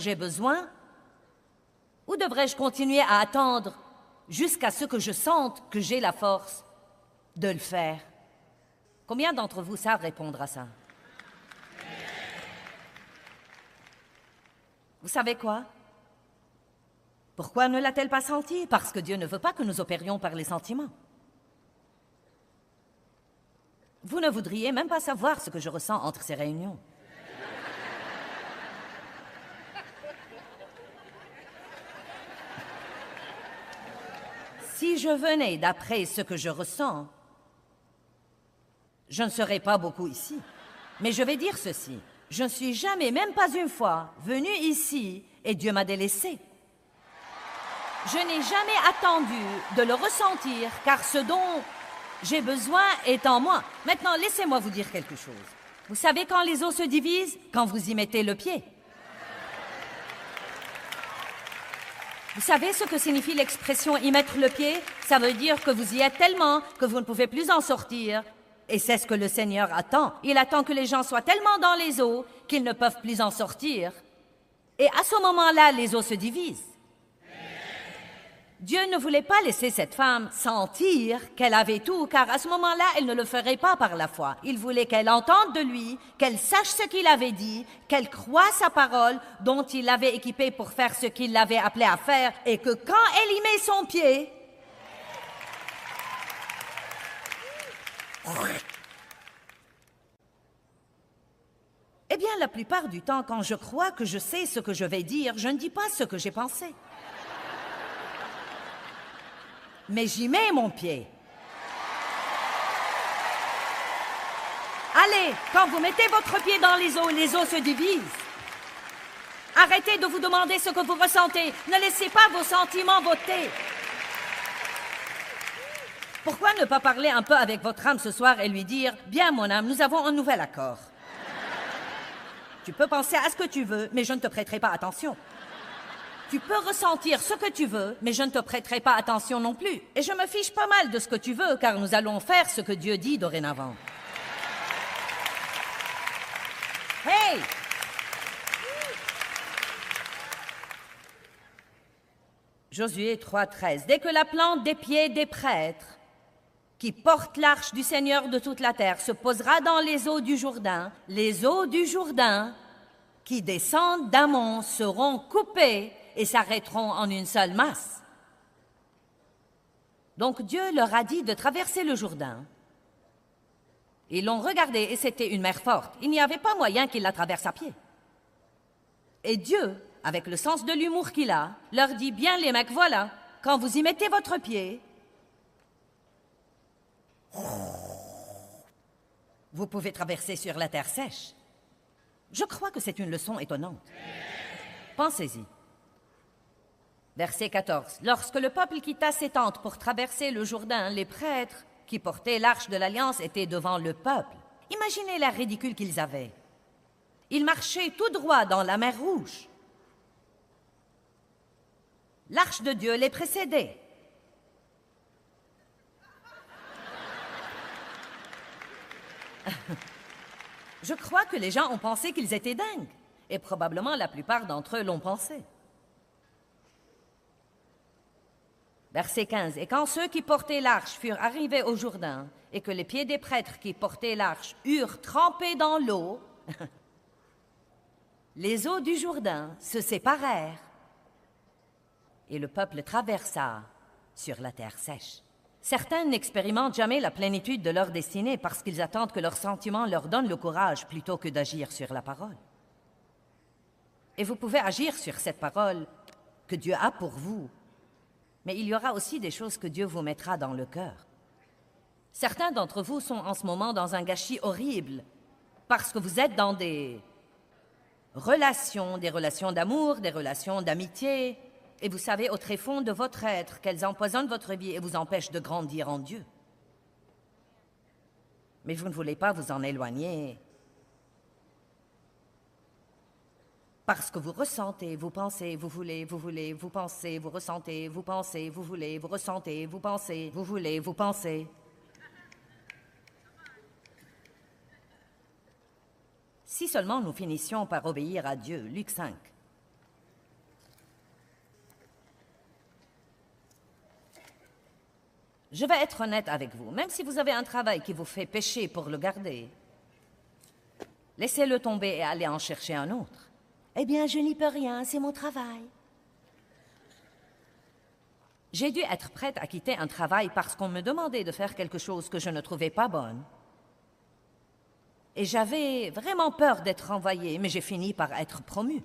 j'ai besoin? Ou devrais-je continuer à attendre jusqu'à ce que je sente que j'ai la force de le faire? Combien d'entre vous savent répondre à ça? Vous savez quoi? Pourquoi ne l'a-t-elle pas senti? Parce que Dieu ne veut pas que nous opérions par les sentiments. Vous ne voudriez même pas savoir ce que je ressens entre ces réunions. Si je venais d'après ce que je ressens, je ne serais pas beaucoup ici. Mais je vais dire ceci. Je ne suis jamais, même pas une fois, venue ici et Dieu m'a délaissée. Je n'ai jamais attendu de le ressentir, car ce dont j'ai besoin est en moi. Maintenant, laissez-moi vous dire quelque chose. Vous savez quand les os se divisent? Quand vous y mettez le pied. Vous savez ce que signifie l'expression « y mettre le pied » ? Ça veut dire que vous y êtes tellement que vous ne pouvez plus en sortir. Et c'est ce que le Seigneur attend. Il attend que les gens soient tellement dans les eaux qu'ils ne peuvent plus en sortir. Et à ce moment-là, les eaux se divisent. Dieu ne voulait pas laisser cette femme sentir qu'elle avait tout, car à ce moment-là, elle ne le ferait pas par la foi. Il voulait qu'elle entende de lui, qu'elle sache ce qu'il avait dit, qu'elle croie sa parole, dont il l'avait équipée pour faire ce qu'il l'avait appelée à faire, et que quand elle y met son pied, eh bien, la plupart du temps, quand je crois que je sais ce que je vais dire, je ne dis pas ce que j'ai pensé. Mais j'y mets mon pied. Allez, quand vous mettez votre pied dans les eaux se divisent. Arrêtez de vous demander ce que vous ressentez. Ne laissez pas vos sentiments voter. Pourquoi ne pas parler un peu avec votre âme ce soir et lui dire « Bien, mon âme, nous avons un nouvel accord. Tu peux penser à ce que tu veux, mais je ne te prêterai pas attention. Tu peux ressentir ce que tu veux, mais je ne te prêterai pas attention non plus. Et je me fiche pas mal de ce que tu veux, car nous allons faire ce que Dieu dit dorénavant. » Hey! Josué 3,13. Dès que la plante des pieds des prêtres qui portent l'arche du Seigneur de toute la terre se posera dans les eaux du Jourdain, les eaux du Jourdain qui descendent d'Amon seront coupées et s'arrêteront en une seule masse. Donc Dieu leur a dit de traverser le Jourdain. Ils l'ont regardé et c'était une mer forte. Il n'y avait pas moyen qu'ils la traversent à pied. Et Dieu, avec le sens de l'humour qu'il a, leur dit « Bien les mecs, voilà, quand vous y mettez votre pied, vous pouvez traverser sur la terre sèche. » Je crois que c'est une leçon étonnante. Pensez-y. Verset 14. Lorsque le peuple quitta ses tentes pour traverser le Jourdain, les prêtres qui portaient l'arche de l'Alliance étaient devant le peuple. Imaginez l'air ridicule qu'ils avaient. Ils marchaient tout droit dans la mer Rouge. L'arche de Dieu les précédait. Je crois que les gens ont pensé qu'ils étaient dingues, et probablement la plupart d'entre eux l'ont pensé. Verset 15. Et quand ceux qui portaient l'arche furent arrivés au Jourdain, et que les pieds des prêtres qui portaient l'arche eurent trempé dans l'eau, les eaux du Jourdain se séparèrent, et le peuple traversa sur la terre sèche. Certains n'expérimentent jamais la plénitude de leur destinée parce qu'ils attendent que leurs sentiments leur donnent le courage plutôt que d'agir sur la parole. Et vous pouvez agir sur cette parole que Dieu a pour vous, mais il y aura aussi des choses que Dieu vous mettra dans le cœur. Certains d'entre vous sont en ce moment dans un gâchis horrible parce que vous êtes dans des relations d'amour, des relations d'amitié, et vous savez au tréfonds de votre être qu'elles empoisonnent votre vie et vous empêchent de grandir en Dieu. Mais vous ne voulez pas vous en éloigner parce que vous ressentez, vous pensez, vous voulez, vous pensez, vous ressentez, vous pensez, vous voulez, vous ressentez, vous pensez, vous voulez, vous pensez. Si seulement nous finissions par obéir à Dieu, Luc 5. Je vais être honnête avec vous, même si vous avez un travail qui vous fait pécher pour le garder, laissez-le tomber et allez en chercher un autre. Eh bien, je n'y peux rien, c'est mon travail. J'ai dû être prête à quitter un travail parce qu'on me demandait de faire quelque chose que je ne trouvais pas bonne. Et j'avais vraiment peur d'être renvoyée, mais j'ai fini par être promue.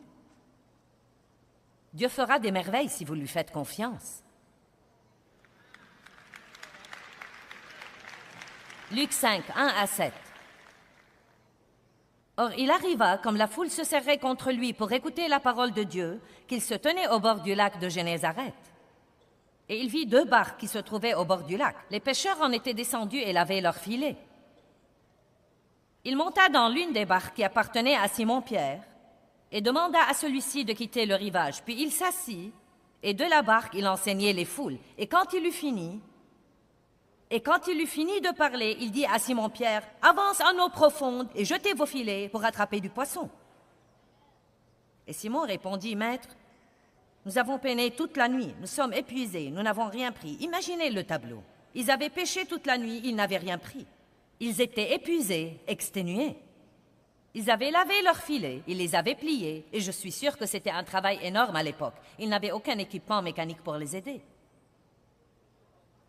Dieu fera des merveilles si vous lui faites confiance. Luc 5, 1 à 7. Or, il arriva, comme la foule se serrait contre lui pour écouter la parole de Dieu, qu'il se tenait au bord du lac de Génézareth. Et il vit 2 barques qui se trouvaient au bord du lac. Les pêcheurs en étaient descendus et lavaient leurs filets. Il monta dans l'une des barques qui appartenait à Simon-Pierre et demanda à celui-ci de quitter le rivage. Puis il s'assit et de la barque il enseignait les foules. Et quand il eut fini de parler, il dit à Simon-Pierre, « Avance en eau profonde et jetez vos filets pour attraper du poisson. » Et Simon répondit, « Maître, Nous avons peiné toute la nuit, nous sommes épuisés, nous n'avons rien pris. Imaginez le tableau. Ils avaient pêché toute la nuit, ils n'avaient rien pris. Ils étaient épuisés, exténués. Ils avaient lavé leurs filets, ils les avaient pliés, et je suis sûre que c'était un travail énorme à l'époque. Ils n'avaient aucun équipement mécanique pour les aider.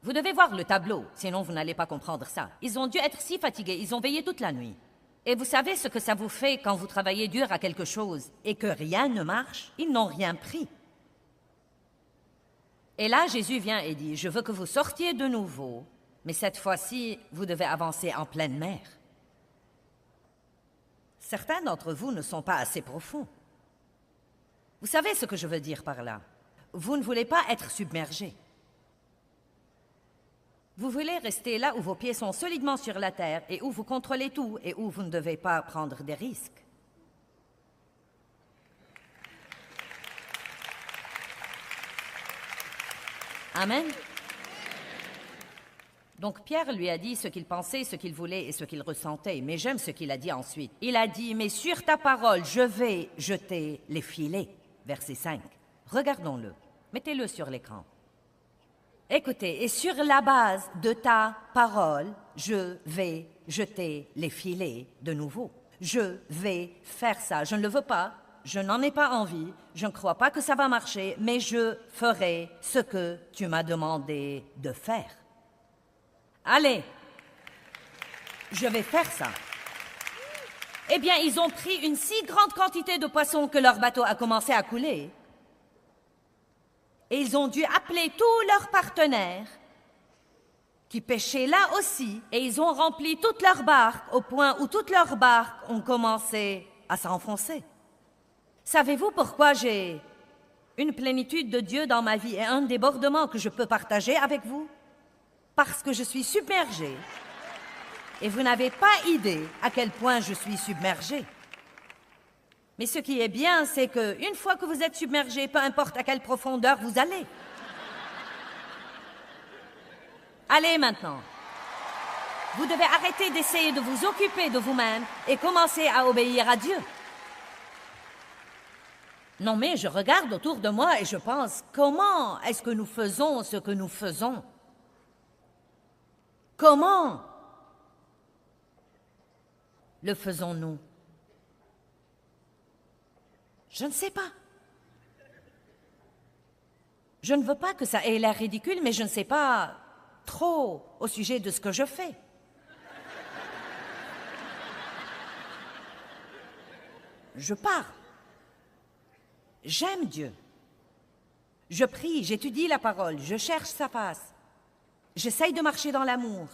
Vous devez voir le tableau, sinon vous n'allez pas comprendre ça. Ils ont dû être si fatigués, ils ont veillé toute la nuit. Et vous savez ce que ça vous fait quand vous travaillez dur à quelque chose et que rien ne marche? Ils n'ont rien pris. Et là, Jésus vient et dit, « Je veux que vous sortiez de nouveau, mais cette fois-ci, vous devez avancer en pleine mer. » Certains d'entre vous ne sont pas assez profonds. Vous savez ce que je veux dire par là? Vous ne voulez pas être submergés. Vous voulez rester là où vos pieds sont solidement sur la terre et où vous contrôlez tout et où vous ne devez pas prendre des risques. Amen. Donc Pierre lui a dit ce qu'il pensait, ce qu'il voulait et ce qu'il ressentait. Mais j'aime ce qu'il a dit ensuite. Il a dit, « Mais sur ta parole, je vais jeter les filets. » Verset 5. Regardons-le. Mettez-le sur l'écran. Écoutez, et sur la base de ta parole, je vais jeter les filets de nouveau. Je vais faire ça. Je ne le veux pas. Je n'en ai pas envie, je ne crois pas que ça va marcher, mais je ferai ce que tu m'as demandé de faire. Allez, je vais faire ça. Eh bien, ils ont pris une si grande quantité de poissons que leur bateau a commencé à couler. Et ils ont dû appeler tous leurs partenaires qui pêchaient là aussi, et ils ont rempli toutes leurs barques au point où toutes leurs barques ont commencé à s'enfoncer. Savez-vous pourquoi j'ai une plénitude de Dieu dans ma vie et un débordement que je peux partager avec vous? Parce que je suis submergée. Et vous n'avez pas idée à quel point je suis submergée. Mais ce qui est bien, c'est qu'une fois que vous êtes submergé, peu importe à quelle profondeur vous allez. Allez maintenant. Vous devez arrêter d'essayer de vous occuper de vous-même et commencer à obéir à Dieu. Non, mais je regarde autour de moi et je pense, comment est-ce que nous faisons ce que nous faisons? Comment le faisons-nous? Je ne sais pas. Je ne veux pas que ça ait l'air ridicule, mais je ne sais pas trop au sujet de ce que je fais. Je pars. J'aime Dieu. Je prie, j'étudie la parole, je cherche sa face. J'essaye de marcher dans l'amour.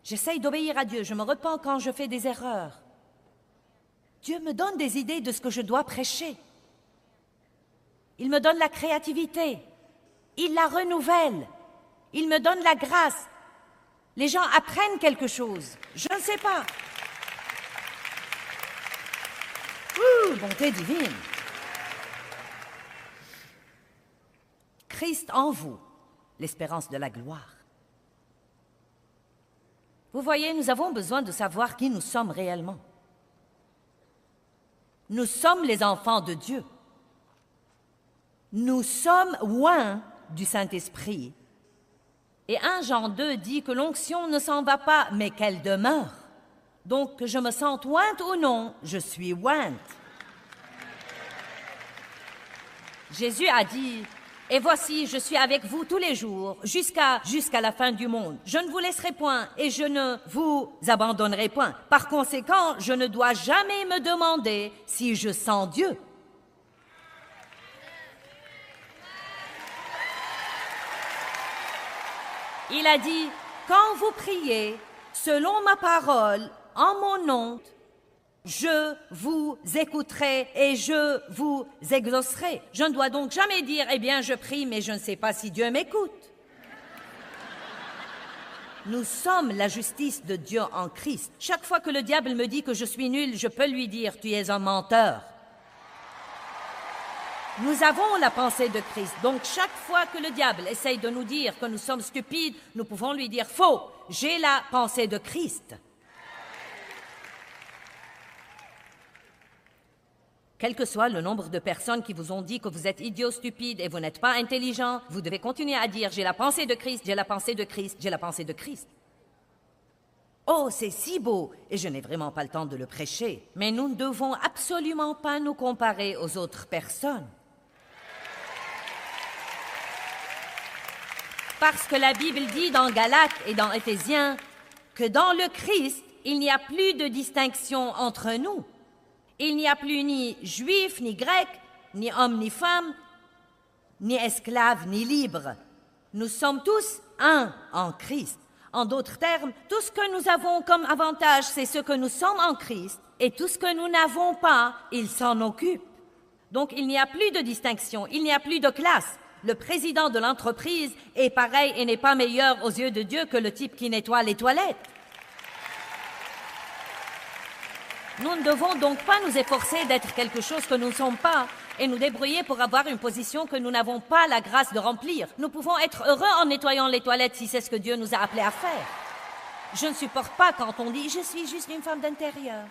J'essaye d'obéir à Dieu, je me repens quand je fais des erreurs. Dieu me donne des idées de ce que je dois prêcher. Il me donne la créativité. Il la renouvelle. Il me donne la grâce. Les gens apprennent quelque chose. Je ne sais pas. Bonté divine. Christ en vous, l'espérance de la gloire. Vous voyez, nous avons besoin de savoir qui nous sommes réellement. Nous sommes les enfants de Dieu. Nous sommes oints du Saint-Esprit. Et 1 Jean 2 dit que l'onction ne s'en va pas, mais qu'elle demeure. Donc, que je me sente ointe ou non, je suis ointe. Jésus a dit, « Et voici, je suis avec vous tous les jours, jusqu'à la fin du monde. Je ne vous laisserai point et je ne vous abandonnerai point. Par conséquent, je ne dois jamais me demander si je sens Dieu. » Il a dit, « Quand vous priez, selon ma parole, en mon nom, je vous écouterai et je vous exaucerai. » Je ne dois donc jamais dire, « Eh bien, je prie, mais je ne sais pas si Dieu m'écoute. » Nous sommes la justice de Dieu en Christ. Chaque fois que le diable me dit que je suis nul, je peux lui dire, « Tu es un menteur. » Nous avons la pensée de Christ. Donc, chaque fois que le diable essaye de nous dire que nous sommes stupides, nous pouvons lui dire, « Faux, j'ai la pensée de Christ. » Quel que soit le nombre de personnes qui vous ont dit que vous êtes idiot, stupide et vous n'êtes pas intelligent, vous devez continuer à dire « J'ai la pensée de Christ, j'ai la pensée de Christ, j'ai la pensée de Christ ». Oh, c'est si beau, et je n'ai vraiment pas le temps de le prêcher, mais nous ne devons absolument pas nous comparer aux autres personnes. Parce que la Bible dit dans Galates et dans Éphésiens que dans le Christ, il n'y a plus de distinction entre nous. Il n'y a plus ni juif, ni grec, ni homme, ni femme, ni esclave, ni libre. Nous sommes tous un en Christ. En d'autres termes, tout ce que nous avons comme avantage, c'est ce que nous sommes en Christ, et tout ce que nous n'avons pas, il s'en occupe. Donc il n'y a plus de distinction, il n'y a plus de classe. Le président de l'entreprise est pareil et n'est pas meilleur aux yeux de Dieu que le type qui nettoie les toilettes. Nous ne devons donc pas nous efforcer d'être quelque chose que nous ne sommes pas et nous débrouiller pour avoir une position que nous n'avons pas la grâce de remplir. Nous pouvons être heureux en nettoyant les toilettes si c'est ce que Dieu nous a appelés à faire. Je ne supporte pas quand on dit « je suis juste une femme d'intérieur ».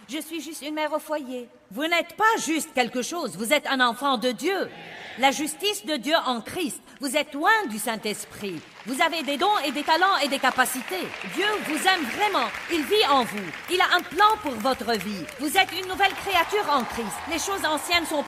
Je suis juste une mère au foyer. Vous n'êtes pas juste quelque chose, vous êtes un enfant de Dieu. La justice de Dieu en Christ. Vous êtes loin du Saint-Esprit. Vous avez des dons et des talents et des capacités. Dieu vous aime vraiment. Il vit en vous. Il a un plan pour votre vie. Vous êtes une nouvelle créature en Christ. Les choses anciennes sont...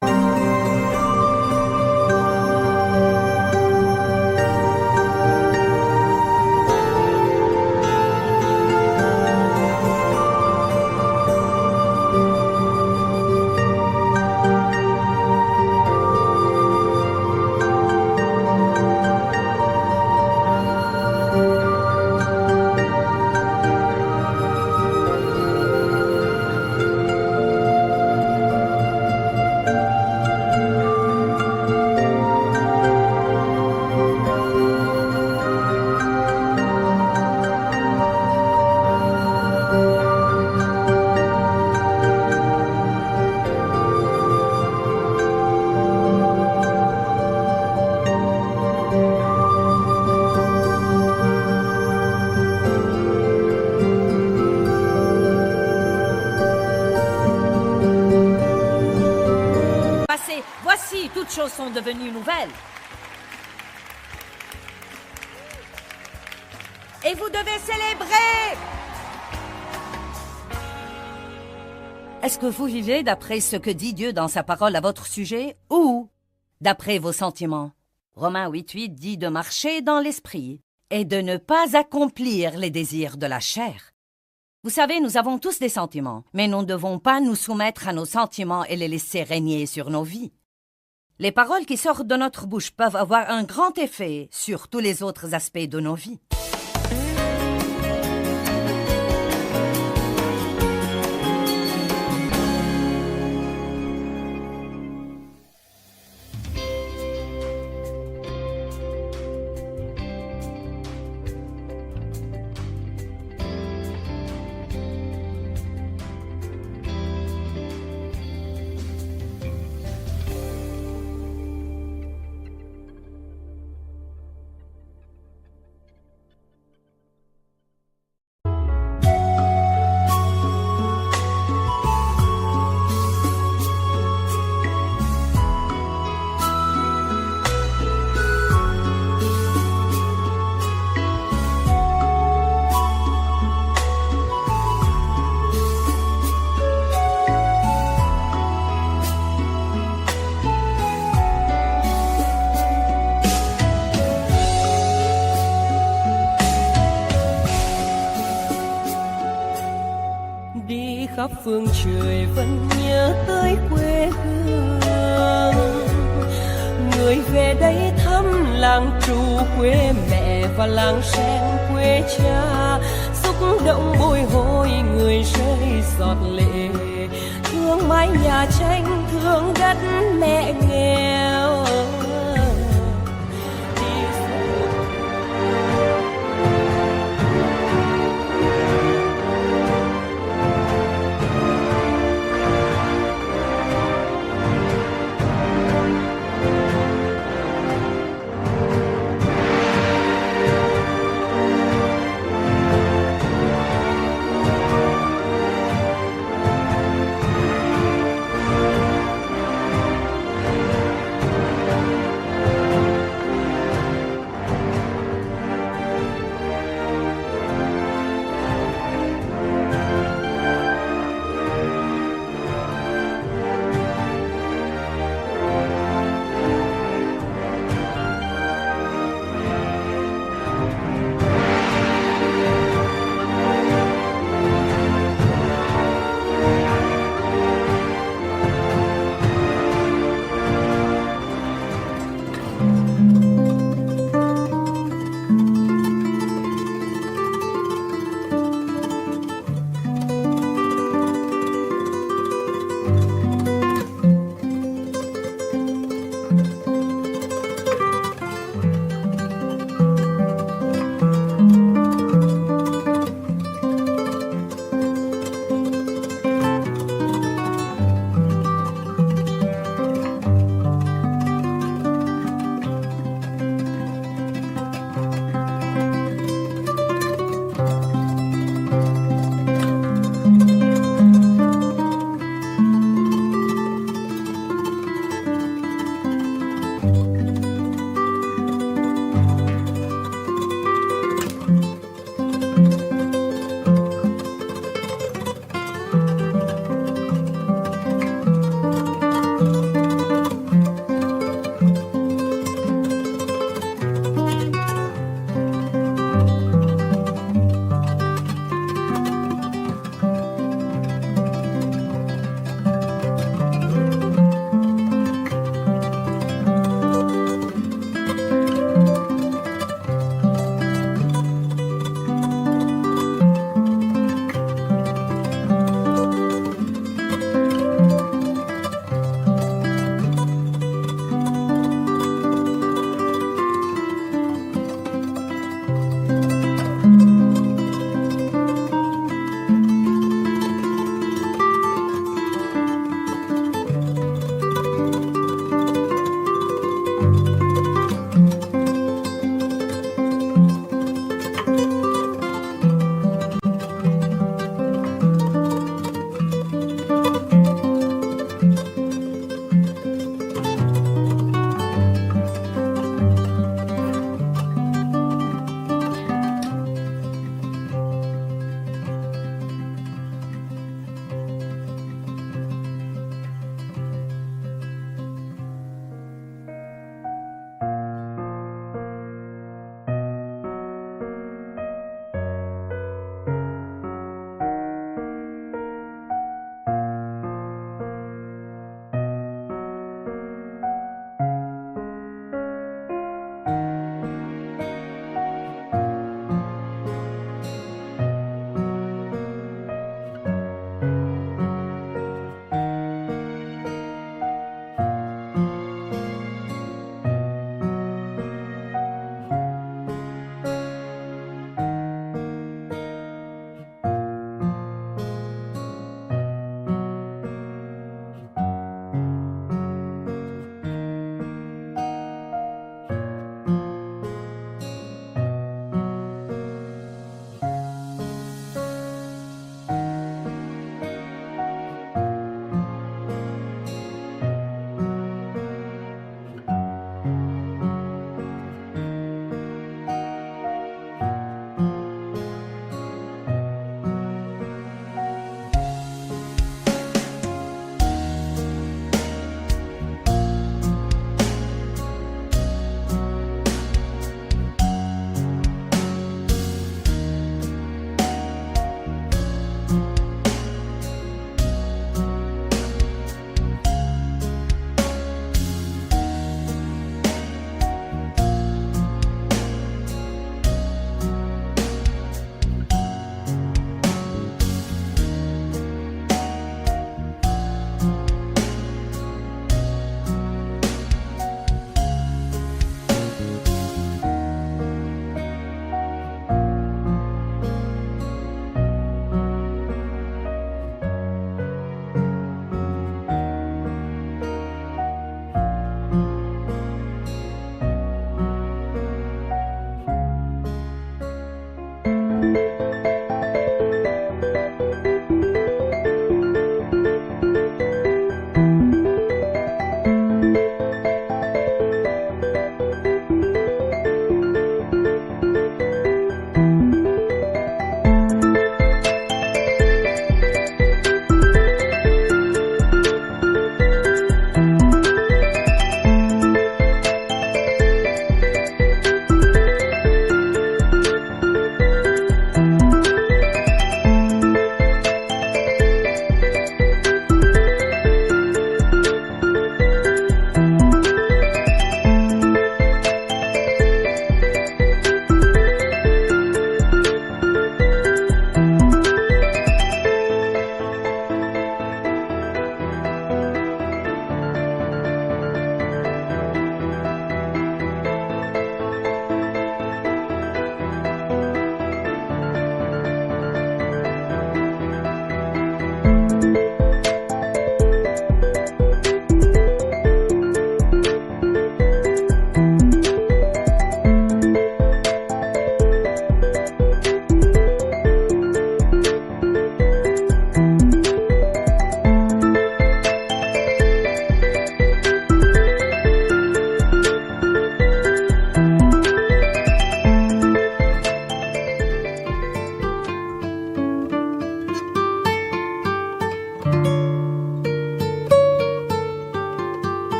Voici, toutes choses sont devenues nouvelles. Et vous devez célébrer. Est-ce que vous vivez d'après ce que dit Dieu dans sa parole à votre sujet ou d'après vos sentiments? Romains 8:8 dit de marcher dans l'esprit et de ne pas accomplir les désirs de la chair. Vous savez, nous avons tous des sentiments, mais nous ne devons pas nous soumettre à nos sentiments et les laisser régner sur nos vies. Les paroles qui sortent de notre bouche peuvent avoir un grand effet sur tous les autres aspects de nos vies. khắp phương trời vẫn nhớ tới quê hương. Người về đây thăm làng trù quê mẹ và làng sen quê cha, xúc động bồi hồi người rơi giọt lệ. Thương mái nhà tranh, thương đất mẹ